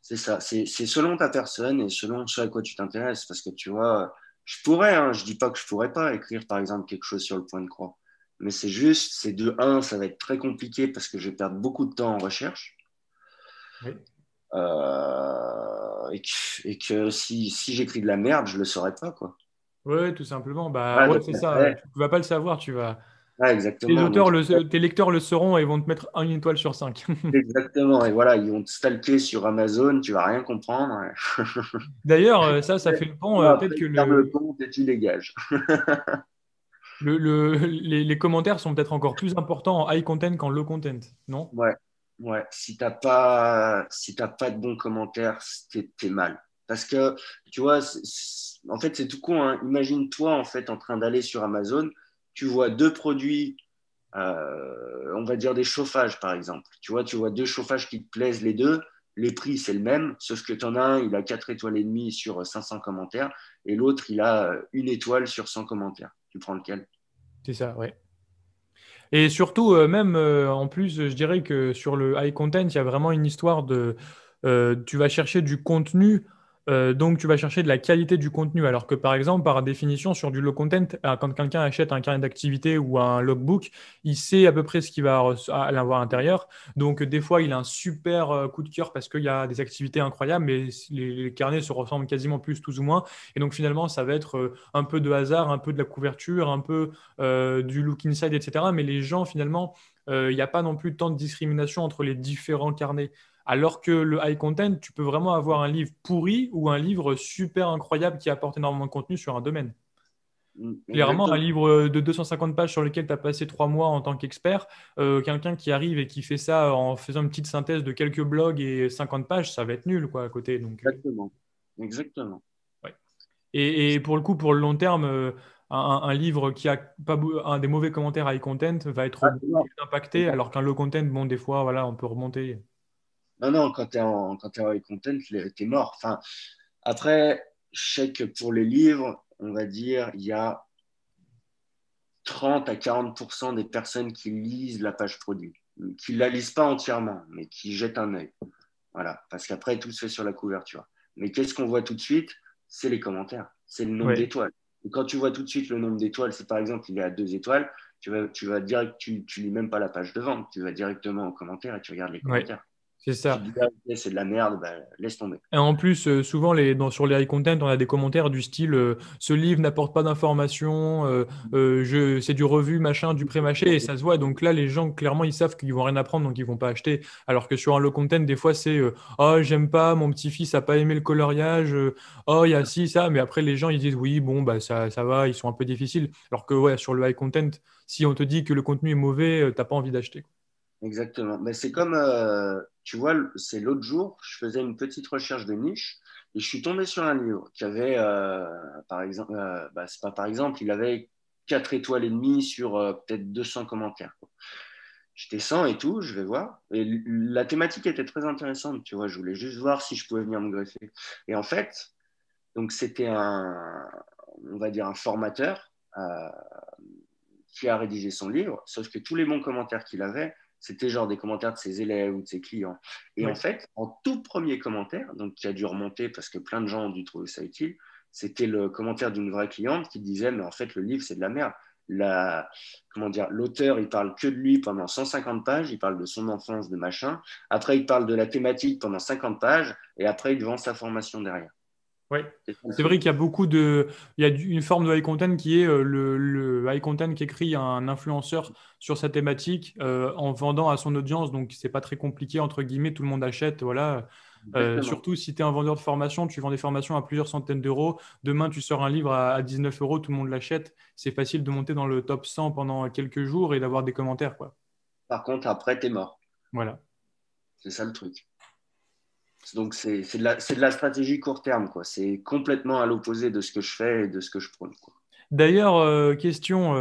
C'est ça. C'est selon ta personne et selon ce à quoi tu t'intéresses. Parce que tu vois, je pourrais, hein, je dis pas que je pourrais pas écrire par exemple quelque chose sur le point de croix. Mais c'est juste, c'est de un, ça va être très compliqué parce que je vais perdre beaucoup de temps en recherche. Oui. Et que si j'écris de la merde, je le saurais pas, quoi. Ouais, tout simplement. Bah Voilà, ouais, donc c'est ça. après, Tu vas pas le savoir. ouais, exactement. Donc, Tes lecteurs le sauront et vont te mettre une étoile sur 5. exactement. Et voilà, ils vont te stalker sur Amazon, tu vas rien comprendre. D'ailleurs, ça fait le pont. Peut-être Après, que ils perdent le compte et tu dégages. les commentaires sont peut-être encore plus importants en high content qu'en low content, non? Ouais, ouais. Si t'as pas de bons commentaires, t'es mal. Parce que, tu vois, en fait, c'est tout con, hein. Imagine-toi, en fait, en train d'aller sur Amazon, tu vois deux produits, on va dire des chauffages, par exemple. Tu vois deux chauffages qui te plaisent les deux. Les prix, c'est le même, sauf que tu en as un, il a 4 étoiles et demie sur 500 commentaires, et l'autre, il a une étoile sur 100 commentaires. Tu prends lequel? C'est ça, ouais. Et surtout, même en plus, je dirais que sur le high content, il y a vraiment une histoire tu vas chercher du contenu, donc tu vas chercher de la qualité du contenu. Alors que par exemple, par définition, sur du low content, quand quelqu'un achète un carnet d'activité ou un logbook, il sait à peu près ce qu'il va avoir à l'intérieur. Donc des fois, il a un super coup de cœur parce qu'il y a des activités incroyables, mais les carnets se ressemblent quasiment plus, tous ou moins. Et donc finalement, ça va être un peu de hasard, un peu de la couverture, un peu du look inside, etc. Mais les gens, finalement, il n'y a pas non plus tant de discrimination entre les différents carnets. Alors que le high content, tu peux vraiment avoir un livre pourri ou un livre super incroyable qui apporte énormément de contenu sur un domaine. Clairement, un Exactement. livre de 250 pages sur lequel tu as passé 3 mois en tant qu'expert, quelqu'un qui arrive et qui fait ça en faisant une petite synthèse de quelques blogs et 50 pages, ça va être nul quoi, à côté. Donc, Exactement. Exactement. ouais. Et pour le coup, pour le long terme, un livre qui a pas un des mauvais commentaires high content va être Ah, beaucoup non. plus impacté, alors qu'un low content, bon, des fois, voilà, on peut remonter. Non, non, quand t'es en high content, t'es mort. Enfin, après, je sais que pour les livres, on va dire, il y a 30 à 40% des personnes qui lisent la page produit, qui la lisent pas entièrement, mais qui jettent un œil. Voilà, parce qu'après, tout se fait sur la couverture. Mais qu'est-ce qu'on voit tout de suite? C'est les commentaires, c'est le nombre Ouais. d'étoiles. Et quand tu vois tout de suite le nombre d'étoiles, si par exemple il est à 2 étoiles, tu vas direct, tu lis même pas la page de vente, tu vas directement aux commentaires et tu regardes les Ouais, commentaires. c'est Si tu ça. te dis, ah, ok, c'est de la merde, bah, laisse tomber. Et en plus, souvent, sur les high content, on a des commentaires du style ce livre n'apporte pas d'informations, c'est du revu, machin, du pré-mâché, et ça se voit. Donc là, les gens, clairement, ils savent qu'ils vont rien apprendre, donc ils vont pas acheter. Alors que sur un low content, des fois, c'est oh, j'aime pas, mon petit-fils a pas aimé le coloriage, oh, il y a ci, ça. Mais après, les gens, ils disent oui, bon, bah, ça va, ils sont un peu difficiles. Alors que, ouais, sur le high content, si on te dit que le contenu est mauvais, t'as pas envie d'acheter. Exactement. Mais c'est comme, tu vois, c'est l'autre jour, je faisais une petite recherche de niche et je suis tombé sur un livre qui avait, par exemple, bah, c'est pas par exemple, il avait 4 étoiles et demie sur peut-être 200 commentaires, quoi. Je descends et tout, je vais voir. Et la thématique était très intéressante, tu vois. Je voulais juste voir si je pouvais venir me greffer. Et en fait, donc c'était on va dire un formateur qui a rédigé son livre, sauf que tous les bons commentaires qu'il avait, c'était genre des commentaires de ses élèves ou de ses clients. Et en Oui. fait, en tout premier commentaire, donc qui a dû remonter parce que plein de gens ont dû trouver ça utile, c'était le commentaire d'une vraie cliente qui disait, mais en fait, le livre, c'est de la merde. comment dire, l'auteur, il parle que de lui pendant 150 pages, il parle de son enfance, de machin. Après, il parle de la thématique pendant 50 pages et après, il vend sa formation derrière. Oui, C'est ça le c'est vrai truc. qu'il y a il y a une forme de high content qui est le high content qu'écrit un influenceur sur sa thématique en vendant à son audience. Donc, c'est pas très compliqué, entre guillemets, tout le monde achète. Voilà. Exactement. Surtout si tu es un vendeur de formation, tu vends des formations à plusieurs centaines d'euros. Demain, tu sors un livre à 19 euros, tout le monde l'achète. C'est facile de monter dans le top 100 pendant quelques jours et d'avoir des commentaires, quoi. Par contre, après, t'es mort. Voilà. C'est ça le truc. Donc, c'est de la stratégie court terme, quoi. C'est complètement à l'opposé de ce que je fais et de ce que je prône, quoi. D'ailleurs, question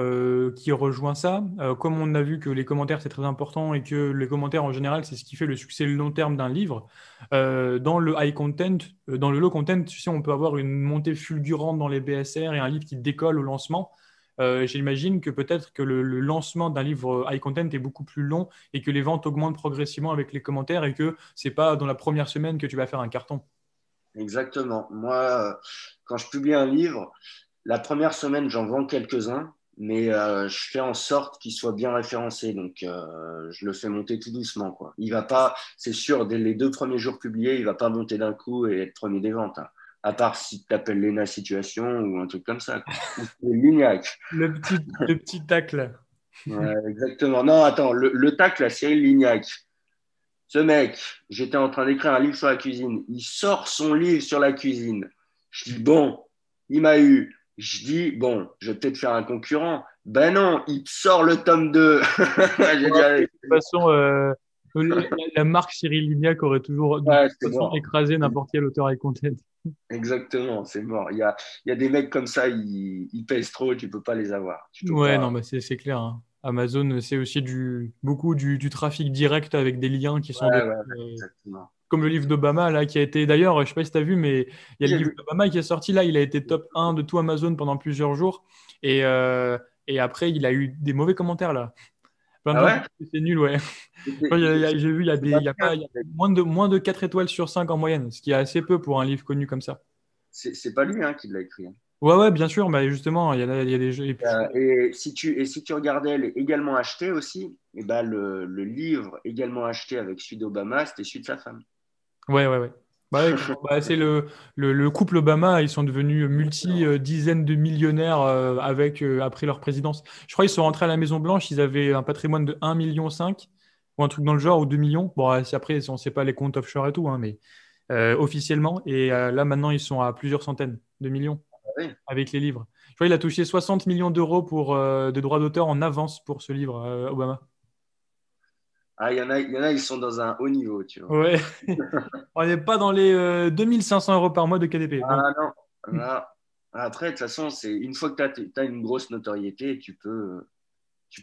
qui rejoint ça, comme on a vu que les commentaires c'est très important et que les commentaires en général c'est ce qui fait le succès long terme d'un livre, dans le high content, dans le low content, tu sais, on peut avoir une montée fulgurante dans les BSR et un livre qui décolle au lancement. J'imagine que peut-être que le lancement d'un livre high content est beaucoup plus long et que les ventes augmentent progressivement avec les commentaires et que c'est pas dans la première semaine que tu vas faire un carton. Exactement. Moi, quand je publie un livre, la première semaine, j'en vends quelques-uns, mais je fais en sorte qu'il soit bien référencé. Donc, je le fais monter tout doucement, quoi. Il va pas, c'est sûr, dès les 2 premiers jours publiés, il va pas monter d'un coup et être premier des ventes, hein. À part si tu appelles Lena Situation ou un truc comme ça, quoi. Ou c'est Lignac. Le petit tacle. Ouais, exactement. Non, attends, le tac, là, Cyril Lignac. Ce mec, j'étais en train d'écrire un livre sur la cuisine. Il sort son livre sur la cuisine. Je dis, bon, il m'a eu. Je dis, bon, je vais peut-être faire un concurrent. Ben non, il sort le tome 2. J'ai Ouais, dit, de allez, toute façon, la marque Cyril Lignac aurait toujours de toute ouais, c'est façon mort. écrasé n'importe quel auteur high content. Exactement, c'est mort. Il y a des mecs comme ça, ils pèsent trop, tu peux pas les avoir. Tu peux Ouais, non, pas. mais c'est clair, hein. Amazon, c'est aussi beaucoup du trafic direct avec des liens qui sont Ouais, donnés, ouais, ouais, exactement. comme le livre d'Obama, là, qui a été, d'ailleurs, je sais pas si tu as vu, mais il y a le J'ai livre vu. d'Obama qui est sorti, là, il a été top 1 de tout Amazon pendant plusieurs jours, et, euh, et après, il a eu des mauvais commentaires, là. Plein de Ah gens qui ouais? disent que c'est nul, ouais. C'est J'ai vu, c'est pas il y a bien. moins de 4 étoiles sur 5 en moyenne, ce qui est assez peu pour un livre connu comme ça. C'est pas lui, hein, qui l'a écrit, hein. Ouais, ouais, bien sûr, mais justement, il y a des jeux. Et puis, Et si tu regardais les également acheté aussi, et ben le livre également acheté avec celui d'Obama, c'était celui de sa femme. ouais, ouais, ouais. Bah, ouais, bah, c'est le couple Obama, ils sont devenus multi-dizaines de millionnaires après leur présidence. Je crois qu'ils sont rentrés à la Maison-Blanche, ils avaient un patrimoine de 1,5 million ou un truc dans le genre, ou 2 millions. Bon, après, on ne sait pas les comptes offshore et tout, hein, mais officiellement. Et là, maintenant, ils sont à plusieurs centaines de millions Ah oui. avec les livres. Je crois qu'il a touché 60 millions d'euros de droits d'auteur en avance pour ce livre, Obama. Ah, il y en a, ils sont dans un haut niveau, tu vois. Ouais, on n'est pas dans les 2500 euros par mois de KDP. Donc, Ah non. Là, après, de toute façon, c'est une fois que tu as une grosse notoriété, tu peux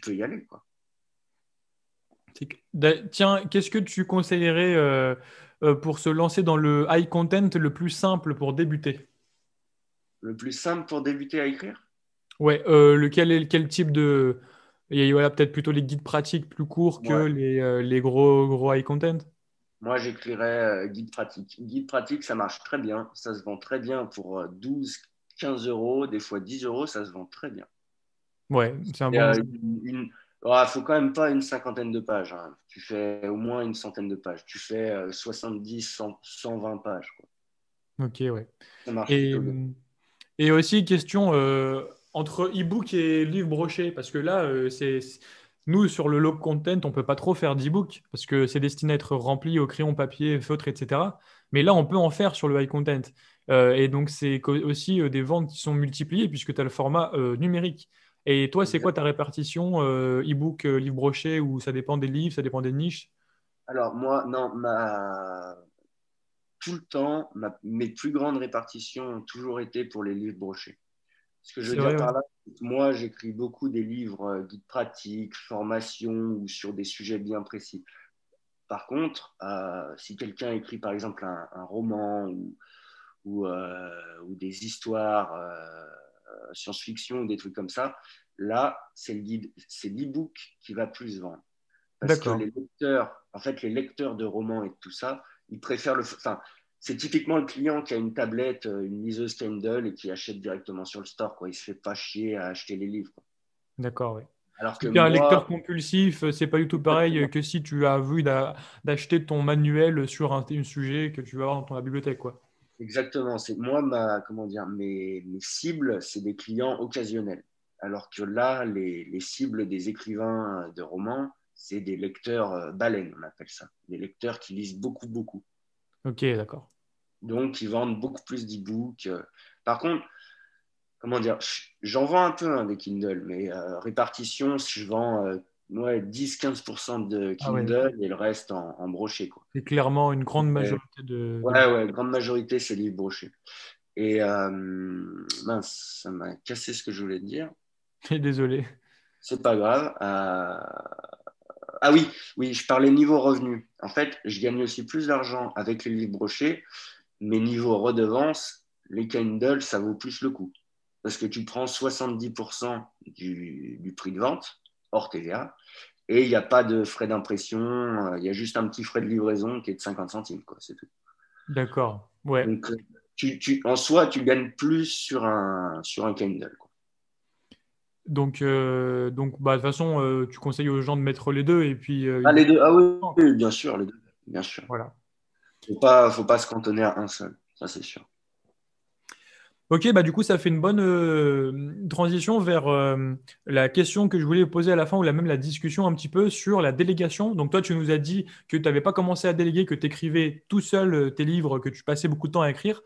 y aller, quoi. Tiens, qu'est-ce que tu conseillerais pour se lancer dans le high content le plus simple pour débuter? Le plus simple pour débuter à écrire? Ouais, quel type de... Et voilà, peut-être plutôt les guides pratiques plus courts que Ouais. les gros high content. Moi, j'écrirais guide pratique. Guide pratique, ça marche très bien. Ça se vend très bien pour 12, 15 euros, des fois 10 euros, ça se vend très bien. Ouais, c'est un Et, bon... faut quand même pas une cinquantaine de pages, hein. Tu fais au moins une centaine de pages. Tu fais 70, 100, 120 pages, quoi. Ok, ouais. Ça marche Et, plutôt bien. et aussi, question entre e-book et livre broché, parce que là, nous, sur le log content, on peut pas trop faire d'e-book, parce que c'est destiné à être rempli au crayon, papier, feutre, etc. Mais là, on peut en faire sur le high content. Et donc, c'est aussi des ventes qui sont multipliées, puisque tu as le format numérique. Et toi, c'est quoi ta répartition e-book, livre broché, ou ça dépend des livres, ça dépend des niches? Alors, moi, non, tout le temps, mes plus grandes répartitions ont toujours été pour les livres brochés. Ce que je veux C'est dire vrai, ouais. par là, moi, j'écris beaucoup des livres guides pratiques, formations ou sur des sujets bien précis. Par contre, si quelqu'un écrit par exemple un roman ou des histoires science-fiction ou des trucs comme ça, là, c'est l'e-book qui va plus vendre. Parce que D'accord. les lecteurs, en fait, les lecteurs de romans et tout ça, ils préfèrent enfin, c'est typiquement le client qui a une tablette, une liseuse Kindle et qui achète directement sur le store, quoi. Il se fait pas chier à acheter les livres, quoi. D'accord, oui. Alors que Si tu es un lecteur moi, compulsif, c'est pas du tout pareil que si tu as vu d'acheter ton manuel sur un sujet que tu vas avoir dans ton bibliothèque, quoi. exactement, c'est moi, comment dire, mes cibles, c'est des clients occasionnels. Alors que là, les cibles des écrivains de romans, c'est des lecteurs baleines, on appelle ça. Des lecteurs qui lisent beaucoup, beaucoup. Ok, d'accord. Donc, ils vendent beaucoup plus d'e-books. Par contre, comment dire, j'en vends un peu des Kindle, mais répartition, si je vends ouais, 10-15% de Ah ouais, ok. Kindle et le reste en broché, quoi. C'est clairement une grande Mais, majorité de ouais, ouais, grande majorité, c'est livres brochés. Et mince, ça m'a cassé ce que je voulais te dire. Désolé. C'est pas grave. Ah oui, oui, je parlais niveau revenu. En fait, je gagne aussi plus d'argent avec les livres brochés, mais niveau redevance, les Kindle, ça vaut plus le coup. Parce que tu prends 70% du prix de vente, hors TVA, et il n'y a pas de frais d'impression, il y a juste un petit frais de livraison qui est de 50 centimes, quoi, c'est tout. D'accord. Ouais. Donc, en soi, tu gagnes plus sur un Kindle, quoi. Donc bah, de toute façon, tu conseilles aux gens de mettre les deux et puis Ah, ils vont. les deux, ah oui, oui, bien sûr, les deux, bien sûr. Voilà. Faut pas se cantonner à un seul, ça c'est sûr. Ok, bah du coup, ça fait une bonne transition vers la question que je voulais poser à la fin, ou même la discussion un petit peu sur la délégation. Donc toi, tu nous as dit que tu n'avais pas commencé à déléguer, que tu écrivais tout seul tes livres, que tu passais beaucoup de temps à écrire.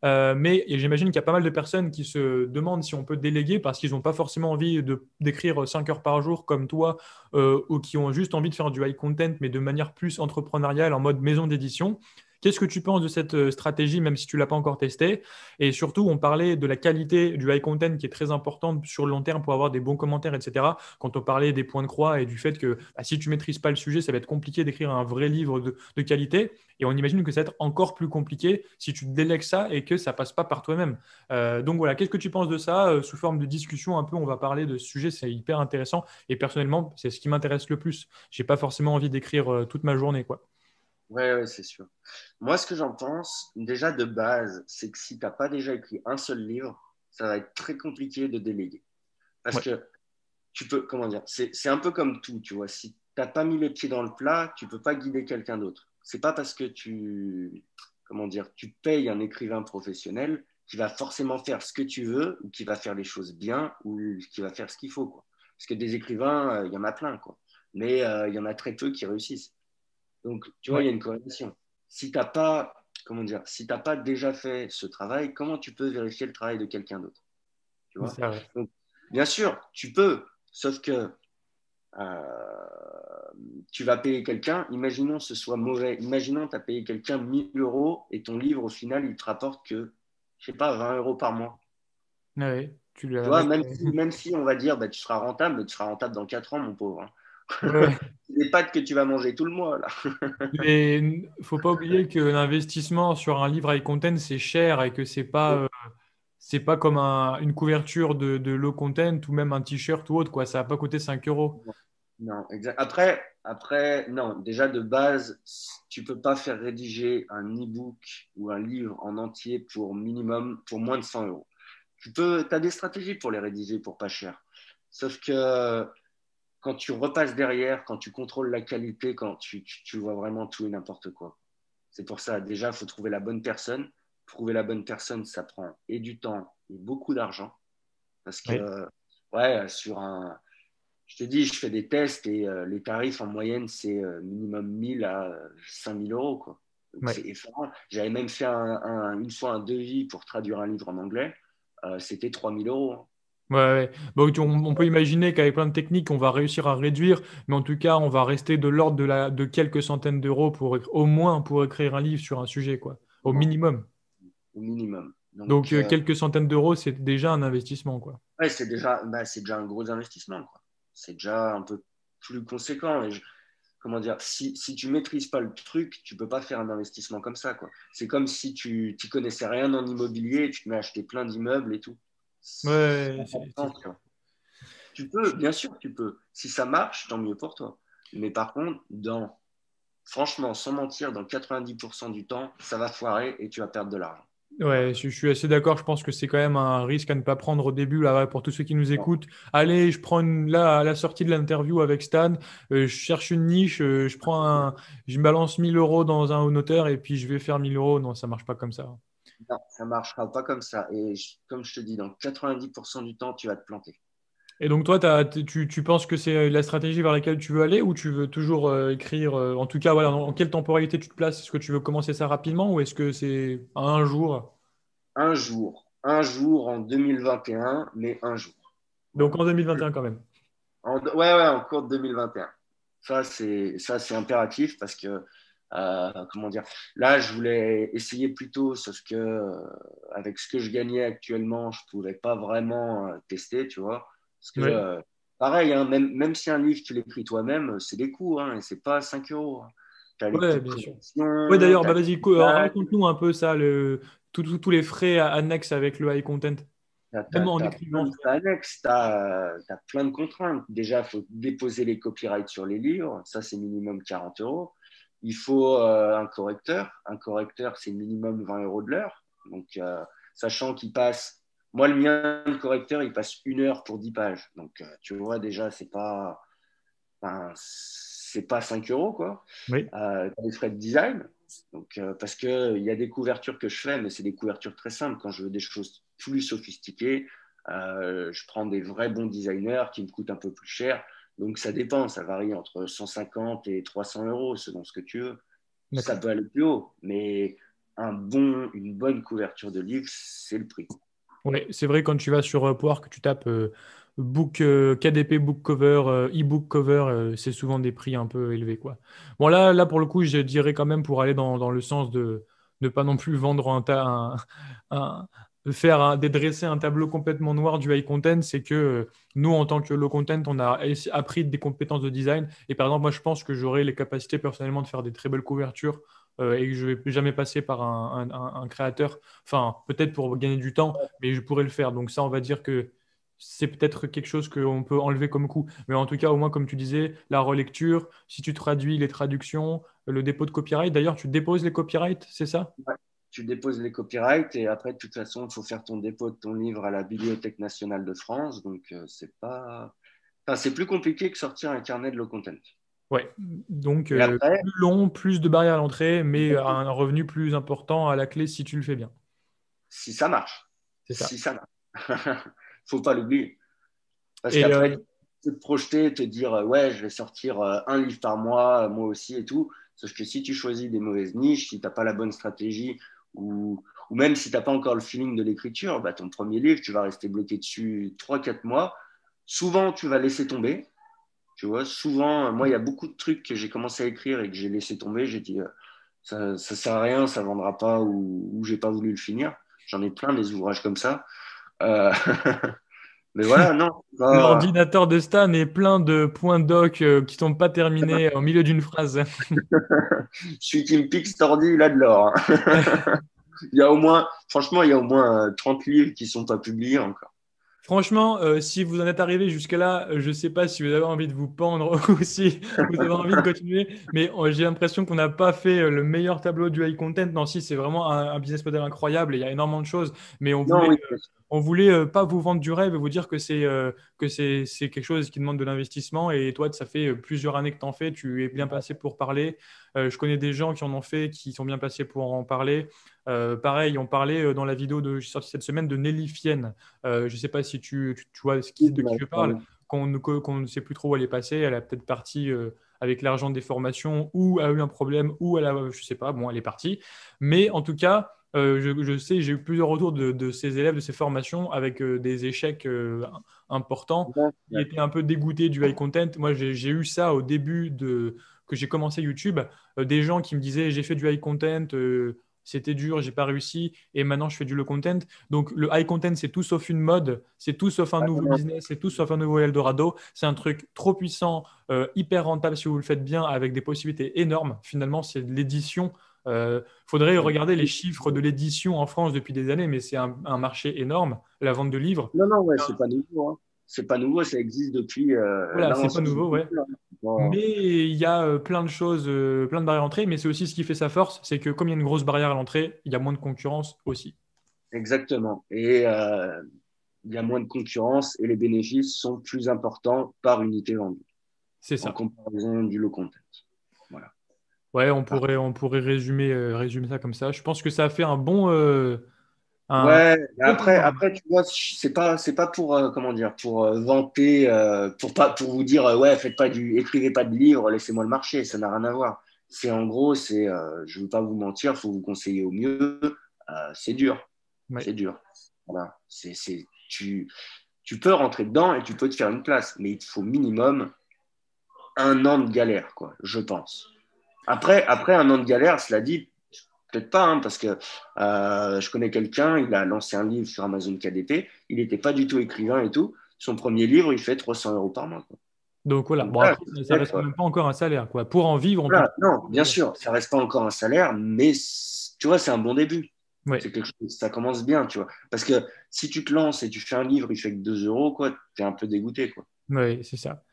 Mais et j'imagine qu'il y a pas mal de personnes qui se demandent si on peut déléguer parce qu'ils n'ont pas forcément envie d'écrire 5 heures par jour comme toi, ou qui ont juste envie de faire du high content, mais de manière plus entrepreneuriale, en mode maison d'édition. Qu'est-ce que tu penses de cette stratégie, même si tu ne l'as pas encore testée? Et surtout, on parlait de la qualité du high content qui est très importante sur le long terme pour avoir des bons commentaires, etc. Quand on parlait des points de croix et du fait que bah, si tu ne maîtrises pas le sujet, ça va être compliqué d'écrire un vrai livre de qualité. Et on imagine que ça va être encore plus compliqué si tu délègues ça et que ça passe pas par toi-même. Donc voilà, qu'est-ce que tu penses de ça? Sous forme de discussion, un peu, on va parler de ce sujet, c'est hyper intéressant. Et personnellement, c'est ce qui m'intéresse le plus. J'ai pas forcément envie d'écrire toute ma journée, quoi. Ouais, ouais, c'est sûr. Moi, ce que j'en pense, déjà de base, c'est que si tu n'as pas déjà écrit un seul livre, ça va être très compliqué de déléguer. Parce Ouais, que tu peux, comment dire, c'est un peu comme tout, tu vois. Si tu n'as pas mis les pieds dans le plat, tu peux pas guider quelqu'un d'autre. C'est pas parce que comment dire, tu payes un écrivain professionnel qui va forcément faire ce que tu veux ou qui va faire les choses bien ou qui va faire ce qu'il faut, quoi. Parce que des écrivains, il y en a plein, quoi. Mais il y en a très peu qui réussissent. Donc, tu vois, il ouais, y a une corrélation. Si tu n'as pas, comment dire, si t'as pas déjà fait ce travail, comment tu peux vérifier le travail de quelqu'un d'autre? Tu vois? c'est vrai. Donc, bien sûr, tu peux, sauf que euh, tu vas payer quelqu'un, imaginons ce soit mauvais, imaginons tu as payé quelqu'un 1 000 € et ton livre, au final, il te rapporte que, je sais pas, 20 € par mois. Ouais, tu Tu l'as, vois, mec. même si on va dire, bah, tu seras rentable, mais tu seras rentable dans 4 ans, mon pauvre, hein. Ouais. C'est des pâtes que tu vas manger tout le mois, là. Mais faut pas oublier que l'investissement sur un livre high content, c'est cher et que c'est pas comme une couverture de low content ou même un t-shirt ou autre, quoi. Ça va pas coûter 5 euros. Non, exact. Après, non, déjà de base, tu peux pas faire rédiger un e-book ou un livre en entier pour moins de 100 euros. Tu as des stratégies pour les rédiger pour pas cher. Sauf que quand tu repasses derrière, quand tu contrôles la qualité, quand tu vois vraiment tout et n'importe quoi. C'est pour ça, déjà, il faut trouver la bonne personne. Trouver la bonne personne, ça prend et du temps et beaucoup d'argent. Parce Oui. que, ouais, je te dis, je fais des tests et les tarifs en moyenne, c'est minimum 1 000 à 5 000 €, quoi. Donc Ouais. c'est effarant. J'avais même fait une fois un devis pour traduire un livre en anglais. C'était 3 000 €, hein. Ouais, ouais. Bon, on peut imaginer qu'avec plein de techniques, on va réussir à réduire, mais en tout cas, on va rester de l'ordre de quelques centaines d'euros au moins pour écrire un livre sur un sujet, quoi. Au minimum. Au minimum. Donc, Donc, quelques centaines d'euros, c'est déjà un investissement, quoi. ouais, c'est déjà un gros investissement, quoi. C'est déjà un peu plus conséquent. Comment dire, si tu maîtrises pas le truc, tu peux pas faire un investissement comme ça, quoi. C'est comme si tu n'y connaissais rien en immobilier et tu te mets à acheter plein d'immeubles et tout. Ça Ouais, n'a pas de sens, tu vois. Tu peux, bien sûr, tu peux. Si ça marche, tant mieux pour toi. Mais par contre, franchement, sans mentir, dans 90% du temps, ça va foirer et tu vas perdre de l'argent. Ouais, je suis assez d'accord. Je pense que c'est quand même un risque à ne pas prendre au début là, ouais, pour tous ceux qui nous écoutent. Allez, je prends là à la sortie de l'interview avec Stan, je cherche une niche, je me balance 1 000 € dans un auteur et puis je vais faire 1 000 €. Non, ça marche pas comme ça. Non, ça marchera pas comme ça. Et comme je te dis, dans 90% du temps, tu vas te planter. Et donc toi, tu penses que c'est la stratégie vers laquelle tu veux aller ou tu veux toujours écrire, en tout cas, voilà, en quelle temporalité tu te places? Est-ce que tu veux commencer ça rapidement ou est-ce que c'est un jour? Un jour en 2021, mais un jour. Donc Voilà. en 2021 quand même. Ouais, en cours de 2021. Ça, c'est impératif parce que, comment dire, là, je voulais essayer plus tôt, sauf que avec ce que je gagnais actuellement, je ne pouvais pas vraiment tester, tu vois. Parce que, Oui. pareil, hein, même si un livre, tu l'écris toi-même, c'est des coûts, hein, et c'est pas 5 euros. Tu as les coûts Ouais, de bien sûr. Ouais, présentation, d'ailleurs, tu as bah les vas-y, coûts de blague, raconte-nous un peu ça, tous les frais annexes avec le high content, tu même en as plein écrivant. de annexes, tu as plein de contraintes. Déjà, il faut déposer les copyrights sur les livres. Ça, c'est minimum 40 euros. Il faut un correcteur. Un correcteur, c'est minimum 20 euros de l'heure. Donc, sachant qu'il passe, moi, le mien, le correcteur, il passe 1 heure pour 10 pages. Donc, tu vois, déjà, enfin, c'est pas 5 euros, quoi. Oui. Les frais de design. Donc, parce qu'il y a des couvertures que je fais, mais c'est des couvertures très simples. Quand je veux des choses plus sophistiquées, je prends des vrais bons designers qui me coûtent un peu plus cher. Donc, ça dépend. Ça varie entre 150 et 300 euros selon ce que tu veux. Ça D'accord. peut aller plus haut, mais une bonne couverture de livre, c'est le prix. Ouais, c'est vrai, quand tu vas sur Upwork, que tu tapes book, KDP book cover, e-book cover, c'est souvent des prix un peu élevés, quoi. Bon, là, pour le coup, je dirais quand même pour aller dans le sens de ne pas non plus vendre de faire dédresser un tableau complètement noir du high content, c'est que nous, en tant que low content, on a appris des compétences de design. Et par exemple, moi, je pense que j'aurai les capacités personnellement de faire des très belles couvertures et que je ne vais jamais passer par un créateur. Enfin, peut-être pour gagner du temps, mais je pourrais le faire. Donc ça, on va dire que c'est peut-être quelque chose qu'on peut enlever comme coût. Mais en tout cas, au moins, comme tu disais, la relecture, si tu traduis les traductions, le dépôt de copyright. D'ailleurs, tu déposes les copyrights, c'est ça? Ouais. Tu déposes les copyrights et après, de toute façon, il faut faire ton dépôt de ton livre à la Bibliothèque nationale de France. Donc, c'est pas. Enfin, c'est plus compliqué que sortir un carnet de low content. Ouais. Donc, Et après, plus long, plus de barrières à l'entrée, mais un revenu plus important à la clé si tu le fais bien. si ça marche, C'est ça. si ça marche, faut pas l'oublier. Parce Et qu'après, tu peux te projeter, te dire, ouais, je vais sortir un livre par mois, moi aussi et tout. Sauf que si tu choisis des mauvaises niches, si tu n'as pas la bonne stratégie, ou même si tu n'as pas encore le feeling de l'écriture, bah, ton premier livre, tu vas rester bloqué dessus 3 4 mois. Souvent, tu vas laisser tomber. Tu vois, souvent, moi, il y a beaucoup de trucs que j'ai commencé à écrire et que j'ai laissé tomber. J'ai dit, ça ne sert à rien, ça ne vendra pas, ou j'ai pas voulu le finir. J'en ai plein des ouvrages comme ça. Euh, mais voilà, non. l'ordinateur de Stan est plein de points doc qui sont pas terminés au milieu d'une phrase. Celui qui me pique cet ordi, il a de l'or, hein. Il y a au moins, franchement, il y a au moins 30 livres qui ne sont pas publiés encore. Franchement, si vous en êtes arrivé jusque-là, je ne sais pas si vous avez envie de vous pendre ou si vous avez envie de continuer, mais j'ai l'impression qu'on n'a pas fait le meilleur tableau du high content. Non, si, c'est vraiment un business model incroyable et il y a énormément de choses, mais Non, oui, on voulait pas vous vendre du rêve et vous dire que c'est quelque chose qui demande de l'investissement. Et toi, ça fait plusieurs années que tu en fais, tu es bien placé pour parler. Je connais des gens qui en ont fait, qui sont bien placés pour en parler. Pareil, on parlait dans la vidéo que j'ai sortie cette semaine de Nelly Fienne. Je ne sais pas si tu vois de qui je parle, qu'on ne sait plus trop où elle est passée. Elle a peut-être parti avec l'argent des formations ou a eu un problème ou elle a, je ne sais pas, bon, elle est partie. Mais en tout cas, je sais, j'ai eu plusieurs retours de ces élèves, de ces formations avec des échecs importants. Ils étaient un peu dégoûtés du high content. Moi, j'ai eu ça au début que j'ai commencé YouTube. Des gens qui me disaient, j'ai fait du high content. C'était dur, j'ai pas réussi, et maintenant je fais du low content. Donc le high content, c'est tout sauf une mode, c'est tout sauf un nouveau business, c'est tout sauf un nouveau Eldorado. C'est un truc trop puissant, hyper rentable si vous le faites bien, avec des possibilités énormes. Finalement, c'est de l'édition. Faudrait regarder les chiffres de l'édition en France depuis des années, mais c'est un marché énorme, la vente de livres. non, non, ouais, c'est pas nouveau, hein. C'est pas nouveau, ça existe depuis Voilà, c'est pas l'avancement du nouveau, ouais. computer, hein. Bon, Mais il y a plein de choses, plein de barrières à l'entrée, mais c'est aussi ce qui fait sa force, c'est que comme il y a une grosse barrière à l'entrée, il y a moins de concurrence aussi. exactement. Et il y a moins de concurrence et les bénéfices sont plus importants par unité vendue C'est en ça. comparaison du low content. Voilà. Ouais, Ah. on pourrait résumer ça comme ça. Je pense que ça a fait un Ouais, mais bon panorama. après, tu vois, c'est pas pour, comment dire, pour vanter, pour vous dire, ouais, écrivez pas de livres, laissez-moi le marché, ça n'a rien à voir. C'est en gros, je veux pas vous mentir, faut vous conseiller au mieux, c'est dur, Ouais. c'est dur. Voilà, tu peux rentrer dedans et tu peux te faire une place, mais il te faut minimum 1 an de galère, quoi, je pense. Après 1 an de galère, cela dit, peut-être pas, hein, parce que je connais quelqu'un, il a lancé un livre sur Amazon KDP, il n'était pas du tout écrivain et tout. Son premier livre, il fait 300 € par mois, quoi. Donc voilà. Donc Bon, voilà, après, ça reste quand même pas encore un salaire, quoi. Pour en vivre, en tout cas. voilà. Non, bien sûr, ça reste pas encore un salaire, mais tu vois, c'est un bon début. Ouais. C'est quelque chose, ça commence bien, tu vois. Parce que si tu te lances et tu fais un livre, il fait que 2 €, quoi, t'es un peu dégoûté, quoi. Oui, c'est ça.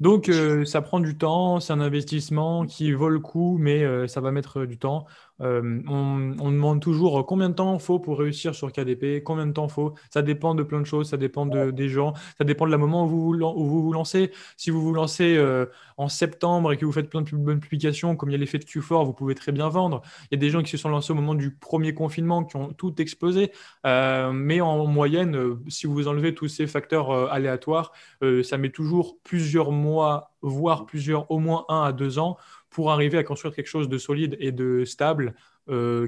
Donc, ça prend du temps, c'est un investissement qui vaut le coup, mais ça va mettre du temps. On demande toujours combien de temps il faut pour réussir sur KDP, combien de temps il faut. Ça dépend de plein de choses, ça dépend des gens, ça dépend de la moment où vous vous lancez. Si vous vous lancez en septembre et que vous faites plein de bonnes publications, comme il y a l'effet de Q4, vous pouvez très bien vendre. Il y a des gens qui se sont lancés au moment du premier confinement qui ont tout explosé. Mais en moyenne, si vous enlevez tous ces facteurs aléatoires, ça met toujours plusieurs mois, voire au moins 1 à 2 ans pour arriver à construire quelque chose de solide et de stable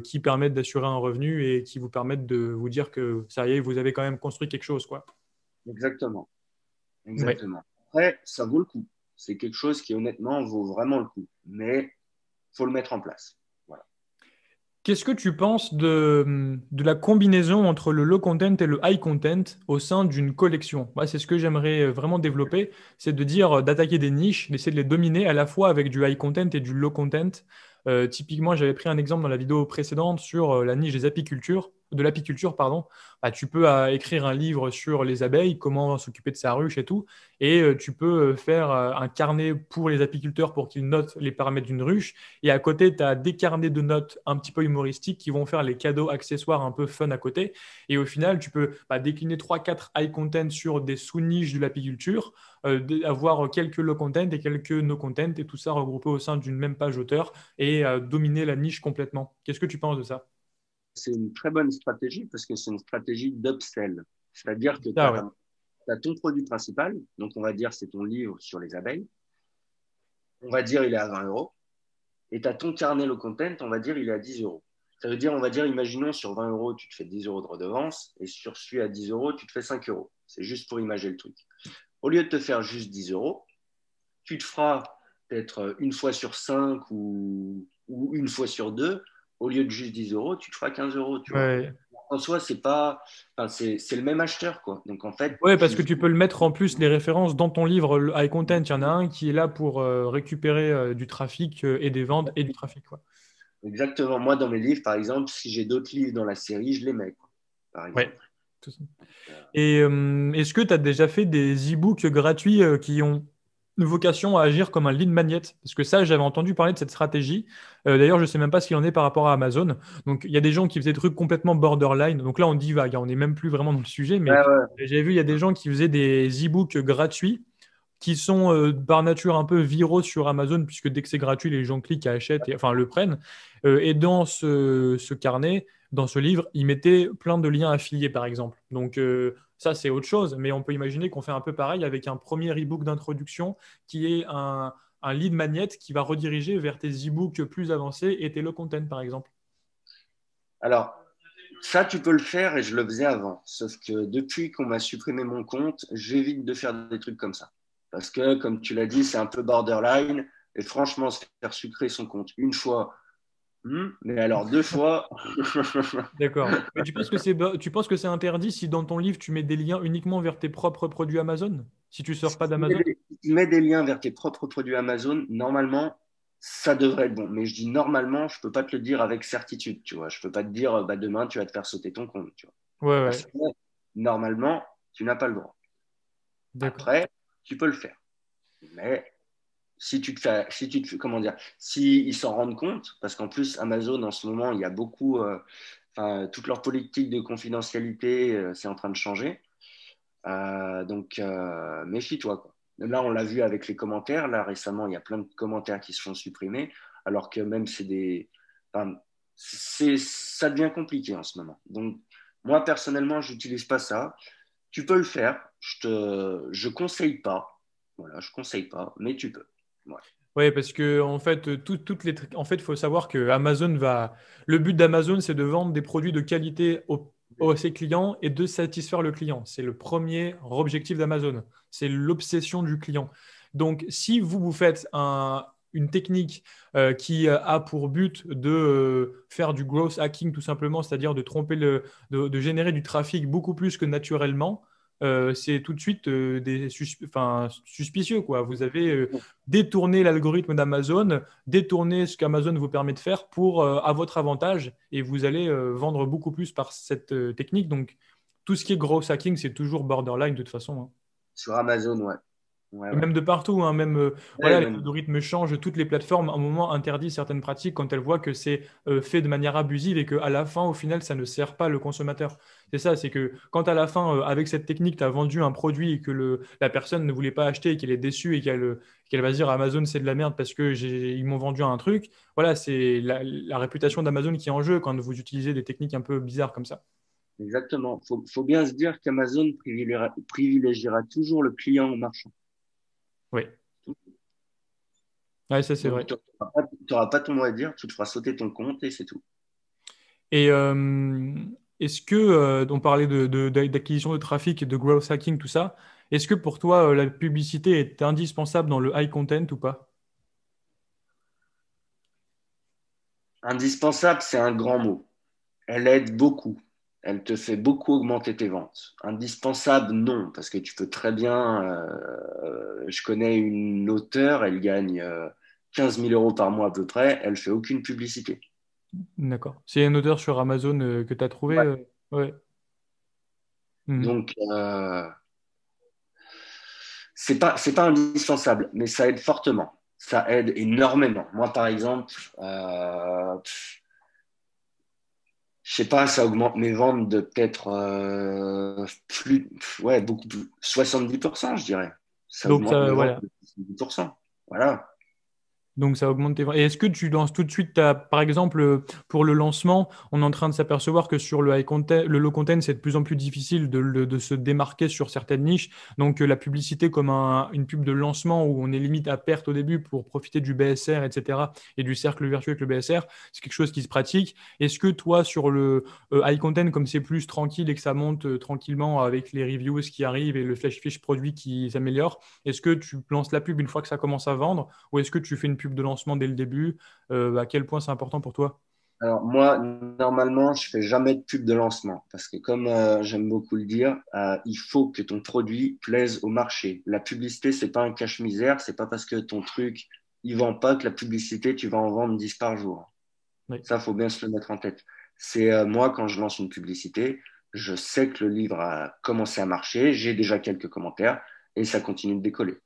qui permette d'assurer un revenu et qui vous permette de vous dire que ça y est, vous avez quand même construit quelque chose, quoi. Exactement, Ouais. exactement. Après, ça vaut le coup. C'est quelque chose qui, honnêtement, vaut vraiment le coup. Mais faut le mettre en place. Voilà. Qu'est-ce que tu penses de la combinaison entre le low content et le high content au sein d'une collection? Moi, c'est ce que j'aimerais vraiment développer, c'est de dire d'attaquer des niches, d'essayer de les dominer à la fois avec du high content et du low content. Typiquement, j'avais pris un exemple dans la vidéo précédente sur la niche de l'apiculture, pardon. Bah, tu peux écrire un livre sur les abeilles, comment s'occuper de sa ruche et tout, et tu peux faire un carnet pour les apiculteurs pour qu'ils notent les paramètres d'une ruche. Et à côté, tu as des carnets de notes un petit peu humoristiques qui vont faire les cadeaux accessoires un peu fun à côté. Et au final, tu peux décliner 3-4 high content sur des sous-niches de l'apiculture, avoir quelques low content et quelques no content, et tout ça regroupé au sein d'une même page auteur et dominer la niche complètement. Qu'est-ce que tu penses de ça? C'est une très bonne stratégie parce que c'est une stratégie d'upsell. C'est-à-dire que tu Ah ouais. as ton produit principal, donc on va dire c'est ton livre sur les abeilles, on va dire il est à 20 €, et tu as ton carnet low content, on va dire il est à 10 €. Ça veut dire, on va dire, imaginons sur 20 €, tu te fais 10 € de redevance, et sur celui à 10 €, tu te fais 5 €. C'est juste pour imaginer le truc. Au lieu de te faire juste 10 €, tu te feras peut-être une fois sur 5 ou une fois sur 2. Au lieu de juste 10 €, tu te feras 15 €, tu vois. Ouais. En soi, c'est pas, enfin, c'est le même acheteur, quoi. Donc, en fait, Ouais, parce que tu peux le mettre en plus les références dans ton livre le high content. Il y en a un qui est là pour récupérer du trafic et des ventes et du trafic, quoi. exactement. Moi, dans mes livres, par exemple, si j'ai d'autres livres dans la série, je les mets, quoi, par Ouais. exemple. Tout ça. Et est-ce que tu as déjà fait des e-books gratuits qui ont une vocation à agir comme un lead magnet? Parce que ça, j'avais entendu parler de cette stratégie. D'ailleurs, je ne sais même pas ce qu'il en est par rapport à Amazon. Donc, il y a des gens qui faisaient des trucs complètement borderline. Donc là, on divague, hein, on n'est même plus vraiment dans le sujet. Mais Ouais, ouais. j'avais vu, il y a des gens qui faisaient des e-books gratuits qui sont par nature un peu viraux sur Amazon, puisque dès que c'est gratuit, les gens cliquent, achètent, et, enfin le prennent. Et dans ce carnet, dans ce livre, ils mettaient plein de liens affiliés, par exemple. Donc ça, c'est autre chose, mais on peut imaginer qu'on fait un peu pareil avec un premier e-book d'introduction qui est un lead magnet qui va rediriger vers tes e-books plus avancés et tes low content, par exemple. Alors, ça, tu peux le faire et je le faisais avant. Sauf que depuis qu'on m'a supprimé mon compte, j'évite de faire des trucs comme ça. Parce que, comme tu l'as dit, c'est un peu borderline. Et franchement, se faire sucrer son compte une fois, mais alors 2 fois, D'accord. Mais tu penses que c'est interdit si dans ton livre, tu mets des liens uniquement vers tes propres produits Amazon? Si tu sors pas d'Amazon? si tu mets des liens vers tes propres produits Amazon, normalement, ça devrait être bon. Mais je dis normalement, je ne peux pas te le dire avec certitude, tu vois. Je ne peux pas te dire, bah, demain, tu vas te faire sauter ton compte, tu vois. Ouais, Parce ouais. que normalement, tu n'as pas le droit. D'accord. Après, tu peux le faire. Mais comment dire, si ils s'en rendent compte, parce qu'en plus Amazon en ce moment, il y a beaucoup, enfin, toute leur politique de confidentialité, c'est en train de changer. Donc, méfie-toi, quoi. Là, on l'a vu avec les commentaires. Là, récemment, il y a plein de commentaires qui se font supprimer, alors que même c'est des. Enfin, ça devient compliqué en ce moment. Donc, moi, personnellement, je n'utilise pas ça. Tu peux le faire. Je conseille pas. Voilà, je conseille pas, mais tu peux. Ouais. Oui, parce que en fait, en fait, il faut savoir que Amazon va. Le but d'Amazon, c'est de vendre des produits de qualité à ses clients et de satisfaire le client. C'est le premier objectif d'Amazon. C'est l'obsession du client. Donc, si vous faites une technique qui a pour but de faire du growth hacking tout simplement, c'est-à-dire de tromper de générer du trafic beaucoup plus que naturellement, c'est tout de suite enfin, suspicieux, quoi. Vous avez détourné l'algorithme d'Amazon, détourner ce qu'Amazon vous permet de faire pour à votre avantage et vous allez vendre beaucoup plus par cette technique. Donc, tout ce qui est growth hacking, c'est toujours borderline de toute façon, hein. Sur Amazon, ouais. Ouais, Et ouais. même de partout, hein, même Ouais, voilà, les même. algorithmes changent, toutes les plateformes à un moment interdisent certaines pratiques quand elles voient que c'est fait de manière abusive et qu'à la fin, au final, ça ne sert pas le consommateur. C'est ça, c'est que quand à la fin, avec cette technique, tu as vendu un produit et que la personne ne voulait pas acheter et qu'elle est déçue et qu'elle va se dire Amazon c'est de la merde parce que ils m'ont vendu un truc, voilà, c'est la réputation d'Amazon qui est en jeu quand vous utilisez des techniques un peu bizarres comme ça. Exactement. Faut bien se dire qu'Amazon privilégiera toujours le client au marchand. Oui, ouais, ça c'est Donc, vrai. tu n'auras pas ton mot à dire, tu te feras sauter ton compte et c'est tout. Et est-ce que, on parlait d'acquisition de trafic et de growth hacking, tout ça, est-ce que pour toi, la publicité est indispensable dans le high content ou pas? Indispensable, c'est un grand mot. Elle aide beaucoup. Elle te fait beaucoup augmenter tes ventes. Indispensable, non, parce que tu peux très bien. Je connais une auteure, elle gagne 15 000 euros par mois à peu près, elle fait aucune publicité. D'accord. C'est un auteur sur Amazon que tu as trouvé Ouais. ouais. Mhm. Donc, c'est pas indispensable, mais ça aide fortement. Ça aide énormément. Moi, par exemple, je sais pas, ça augmente mes ventes de peut-être ouais, beaucoup plus, 70%, je dirais. Ça Donc, augmente ça, mes ventes voilà. de 70%. Voilà. Donc, ça augmente tes ventes. Et est-ce que tu lances tout de suite, par exemple, pour le lancement, on est en train de s'apercevoir que sur le high content, le low content, c'est de plus en plus difficile de se démarquer sur certaines niches. Donc, la publicité comme une pub de lancement où on est limite à perte au début pour profiter du BSR, etc., et du cercle vertueux avec le BSR, c'est quelque chose qui se pratique. Est-ce que toi, sur le high content, comme c'est plus tranquille et que ça monte tranquillement avec les reviews qui arrivent et le flash fiche produit qui s'améliore, est-ce que tu lances la pub une fois que ça commence à vendre? Ou est-ce que tu fais une pub de lancement dès le début? À quel point c'est important pour toi? Alors moi, normalement, je fais jamais de pub de lancement parce que comme j'aime beaucoup le dire, il faut que ton produit plaise au marché. La publicité, c'est pas un cache-misère, c'est pas parce que ton truc, il vend pas que la publicité, tu vas en vendre 10 par jour. Oui. Ça, faut bien se le mettre en tête. C'est moi, quand je lance une publicité, je sais que le livre a commencé à marcher, j'ai déjà quelques commentaires et ça continue de décoller,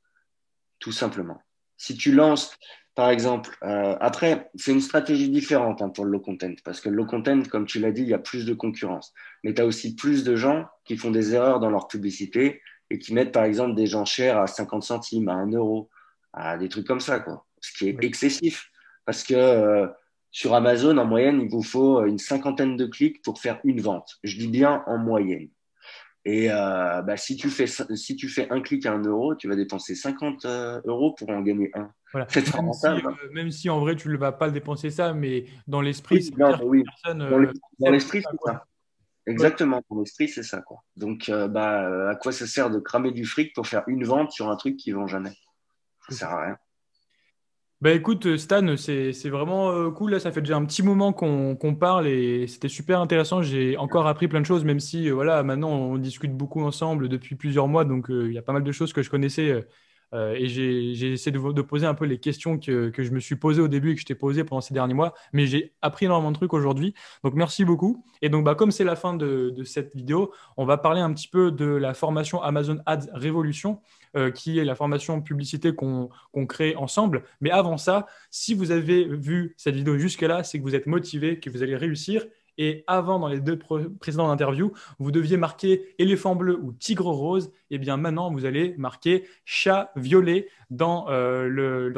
tout simplement. Si tu lances, par exemple, après, c'est une stratégie différente pour le low content, parce que le low content, comme tu l'as dit, il y a plus de concurrence. Mais tu as aussi plus de gens qui font des erreurs dans leur publicité et qui mettent, par exemple, des enchères à 50 centimes, à 1 euro, à des trucs comme ça, quoi. Ce qui est Oui. excessif, parce que sur Amazon, en moyenne, il vous faut une cinquantaine de clics pour faire une vente. Je dis bien en moyenne. Et bah, si tu fais un clic à 1 euro, tu vas dépenser 50 euros pour en gagner un. Voilà. C'est pas rentable, hein. Même si en vrai, tu ne vas pas le dépenser ça, mais dans l'esprit, Oui, ça veut non, dire mais que oui. la personne Dans accepte l'esprit, ça, c'est quoi. ça. Ouais. Exactement, dans l'esprit, c'est ça, quoi. Donc, bah, à quoi ça sert de cramer du fric pour faire une vente sur un truc qui vend jamais? Ça C'est ça. sert à rien. Bah écoute, Stan, c'est vraiment cool. Là, ça fait déjà un petit moment qu'on parle et c'était super intéressant. J'ai encore appris plein de choses, même si voilà, maintenant on discute beaucoup ensemble depuis plusieurs mois. Donc il y a pas mal de choses que je connaissais et j'ai essayé de poser un peu les questions que je me suis posées au début et que je t'ai posées pendant ces derniers mois. Mais j'ai appris énormément de trucs aujourd'hui. Donc merci beaucoup. Et donc bah, comme c'est la fin de cette vidéo, on va parler un petit peu de la formation Amazon Ads Révolution, qui est la formation publicité qu'on crée ensemble. Mais avant ça, si vous avez vu cette vidéo jusque-là, c'est que vous êtes motivé, que vous allez réussir Et avant, dans les deux précédentes interviews, vous deviez marquer éléphant bleu ou tigre rose. Et bien maintenant, vous allez marquer chat violet dans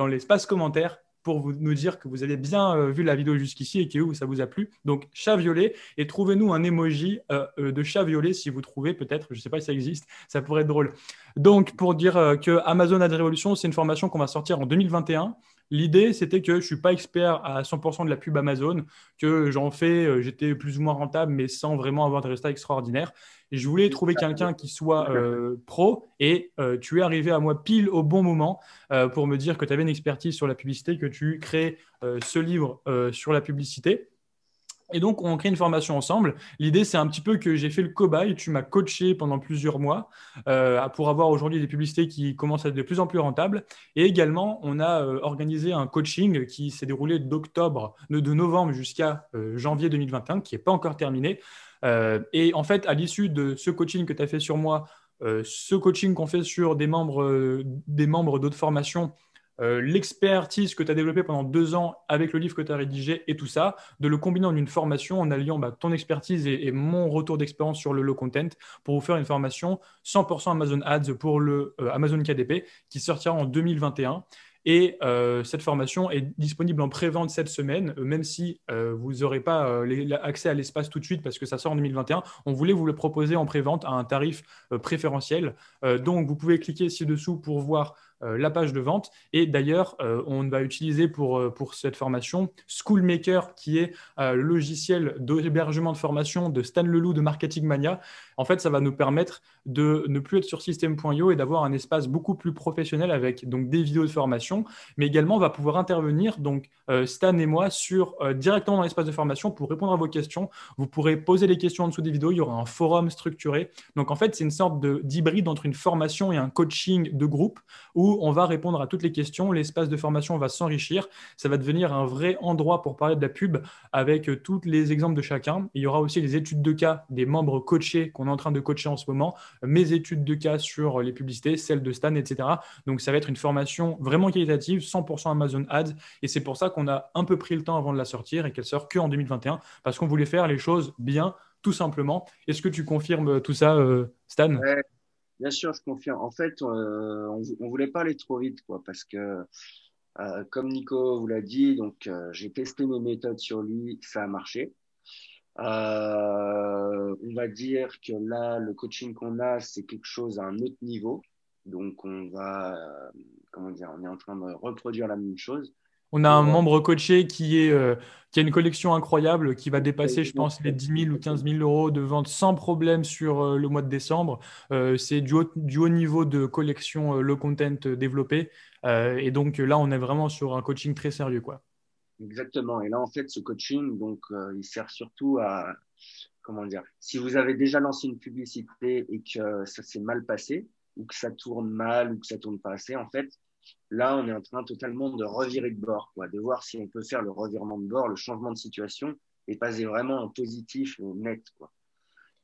l'espace commentaire pour nous dire que vous avez bien vu la vidéo jusqu'ici et que ça vous a plu. Donc, chat violet, et trouvez-nous un emoji de chat violet si vous trouvez peut-être, je ne sais pas si ça existe, ça pourrait être drôle. Donc, pour dire que Amazon Ad Révolution, c'est une formation qu'on va sortir en 2021. L'idée, c'était que je ne suis pas expert à 100% de la pub Amazon, que j'en fais, j'étais plus ou moins rentable, mais sans vraiment avoir de résultats extraordinaires. Et je voulais trouver quelqu'un qui soit pro, et tu es arrivé à moi pile au bon moment pour me dire que tu avais une expertise sur la publicité, que tu crées ce livre sur la publicité. Et donc, on crée une formation ensemble. L'idée, c'est un petit peu que j'ai fait le cobaye. Tu m'as coaché pendant plusieurs mois pour avoir aujourd'hui des publicités qui commencent à être de plus en plus rentables. Et également, on a organisé un coaching qui s'est déroulé de novembre jusqu'à janvier 2021, qui n'est pas encore terminé. Et en fait, à l'issue de ce coaching que tu as fait sur moi, ce coaching qu'on fait sur des membres d'autres formations, l'expertise que tu as développée pendant 2 ans avec le livre que tu as rédigé et tout ça, de le combiner en une formation en alliant ton expertise et mon retour d'expérience sur le low content pour vous faire une formation 100% Amazon Ads pour le Amazon KDP qui sortira en 2021. Et cette formation est disponible en pré-vente cette semaine, même si vous n'aurez pas accès à l'espace tout de suite parce que ça sort en 2021. On voulait vous le proposer en pré-vente à un tarif préférentiel. Donc, vous pouvez cliquer ci-dessous pour voir la page de vente. Et d'ailleurs, on va utiliser pour cette formation Schoolmaker, qui est le logiciel d'hébergement de formation de Stan Leloup de Marketing Mania. En fait, ça va nous permettre de ne plus être sur System.io et d'avoir un espace beaucoup plus professionnel avec donc des vidéos de formation, mais également on va pouvoir intervenir, donc Stan et moi, directement dans l'espace de formation pour répondre à vos questions. Vous pourrez poser les questions en dessous des vidéos, il y aura un forum structuré. Donc en fait, c'est une sorte d'hybride entre une formation et un coaching de groupe où on va répondre à toutes les questions, l'espace de formation va s'enrichir, ça va devenir un vrai endroit pour parler de la pub avec tous les exemples de chacun. Il y aura aussi les études de cas des membres coachés qu'on est en train de coacher en ce moment, mes études de cas sur les publicités, celles de Stan, etc. Donc ça va être une formation vraiment qualitative, 100% Amazon Ads, et c'est pour ça qu'on a un peu pris le temps avant de la sortir et qu'elle sort qu'en 2021, parce qu'on voulait faire les choses bien, tout simplement. Est-ce que tu confirmes tout ça, Stan? Ouais, bien sûr, je confirme. En fait, on voulait pas aller trop vite, quoi, parce que comme Nico vous l'a dit, donc j'ai testé mes méthodes sur lui, ça a marché. On va dire que là, le coaching qu'on a, c'est quelque chose à un autre niveau. Donc, comment dire, on est en train de reproduire la même chose On a un pour membre coaché qui a une collection incroyable, qui va dépasser, je pense, les 10 000 ou 15 000 euros de vente sans problème sur le mois de décembre. C'est du haut niveau de collection low content développé. Et donc là, on est vraiment sur un coaching très sérieux, quoi. exactement. Et là, en fait, ce coaching, donc, il sert surtout à, comment dire, si vous avez déjà lancé une publicité et que ça s'est mal passé, ou que ça tourne mal, ou que ça tourne pas assez, en fait, là, on est en train totalement de revirer de bord, quoi, de voir si on peut faire le revirement de bord, le changement de situation et passer vraiment en positif net, quoi.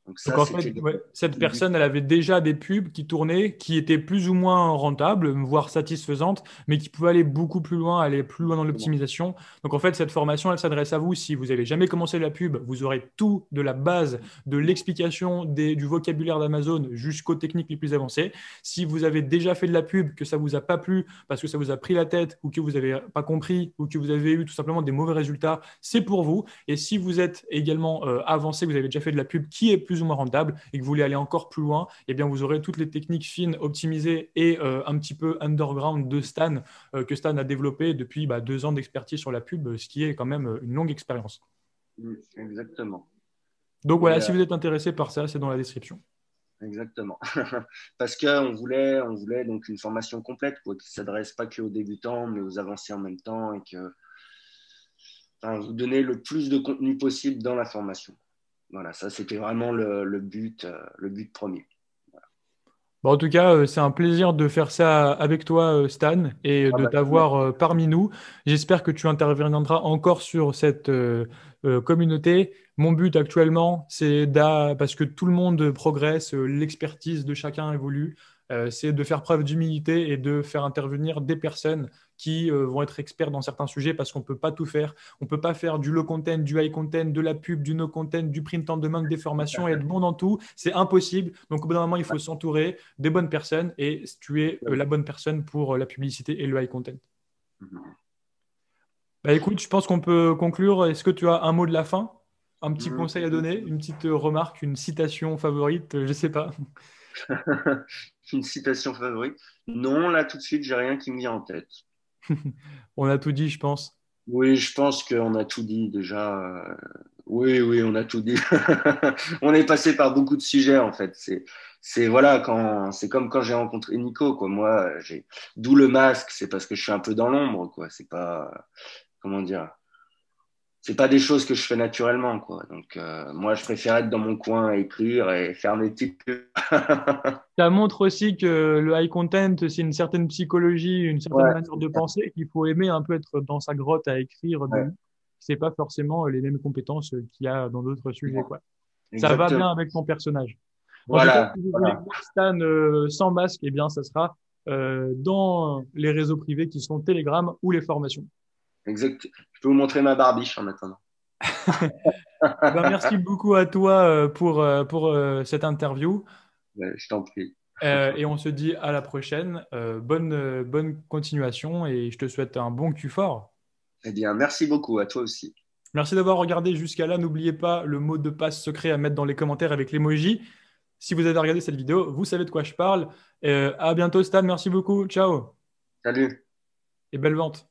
Donc Donc ça, en fait, c'était ouais, cette le but. personne, elle avait déjà des pubs qui tournaient, qui étaient plus ou moins rentables, voire satisfaisantes, mais qui pouvaient aller beaucoup plus loin, aller plus loin dans l'optimisation. Donc en fait, cette formation, elle s'adresse à vous si vous n'avez jamais commencé la pub, vous aurez tout de la base, de l'explication du vocabulaire d'Amazon jusqu'aux techniques les plus avancées. Si vous avez déjà fait de la pub, que ça vous a pas plu parce que ça vous a pris la tête ou que vous n'avez pas compris ou que vous avez eu tout simplement des mauvais résultats, c'est pour vous. Et si vous êtes également avancé, que vous avez déjà fait de la pub qui est plus ou moins rentable et que vous voulez aller encore plus loin, eh bien vous aurez toutes les techniques fines, optimisées et un petit peu underground de Stan que Stan a développé depuis 2 ans d'expertise sur la pub, ce qui est quand même une longue expérience. Exactement. Donc Et voilà, si vous êtes intéressé par ça, c'est dans la description. exactement. Parce qu'on voulait donc une formation complète, quoi, qui s'adresse pas que aux débutants, mais aux avancés en même temps et que, enfin, vous donner le plus de contenu possible dans la formation. Voilà, ça c'était vraiment le but premier. Bon, en tout cas, c'est un plaisir de faire ça avec toi, Stan, et Ah de bah, t'avoir parmi nous. J'espère que tu interviendras encore sur cette communauté. Mon but actuellement, parce que tout le monde progresse, l'expertise de chacun évolue. c'est de faire preuve d'humilité et de faire intervenir des personnes qui vont être experts dans certains sujets parce qu'on ne peut pas tout faire. On ne peut pas faire du low content, du high content, de la pub, du no content, du print on demand, des formations et être bon dans tout. C'est impossible. Donc, au bout d'un moment, il faut s'entourer des bonnes personnes et tu es la bonne personne pour la publicité et le high content. Bah, écoute, je pense qu'on peut conclure. Est-ce que tu as un mot de la fin? Un petit conseil à donner? Une petite remarque, une citation favorite? Je ne sais pas. Une citation favorite? Non, là, tout de suite, j'ai rien qui me vient en tête. On a tout dit, je pense. Oui, je pense qu'on a tout dit déjà. Oui, oui, on a tout dit. On est passé par beaucoup de sujets en fait. Voilà, c'est comme quand j'ai rencontré Nico, quoi. Moi, d'où le masque, c'est parce que je suis un peu dans l'ombre, quoi. C'est pas, comment dire, c'est pas des choses que je fais naturellement, quoi. Donc, moi, je préfère être dans mon coin à écrire et faire mes petites pubs. Ça montre aussi que le high content, c'est une certaine psychologie, une certaine Ouais, manière de penser, qu'il faut aimer un peu être dans sa grotte à écrire des ouais, livres. C'est pas forcément les mêmes compétences qu'il y a dans d'autres sujets, quoi. Ça va exactement. bien avec ton personnage. En tout cas, Voilà, si vous voulez voilà. voir Stan sans masque, eh bien, ça sera dans les réseaux privés qui sont Telegram ou les formations. Exact. Je peux vous montrer ma barbiche en attendant. Eh ben, merci beaucoup à toi pour cette interview. Ouais, je t'en prie. Et on se dit à la prochaine. Bonne continuation et je te souhaite un bon Q4. Eh bien, merci beaucoup à toi aussi. Merci d'avoir regardé jusqu'à là. N'oubliez pas le mot de passe secret à mettre dans les commentaires avec l'emoji. Si vous avez regardé cette vidéo, vous savez de quoi je parle. À bientôt, Stan. Merci beaucoup. Ciao Salut. et belle vente.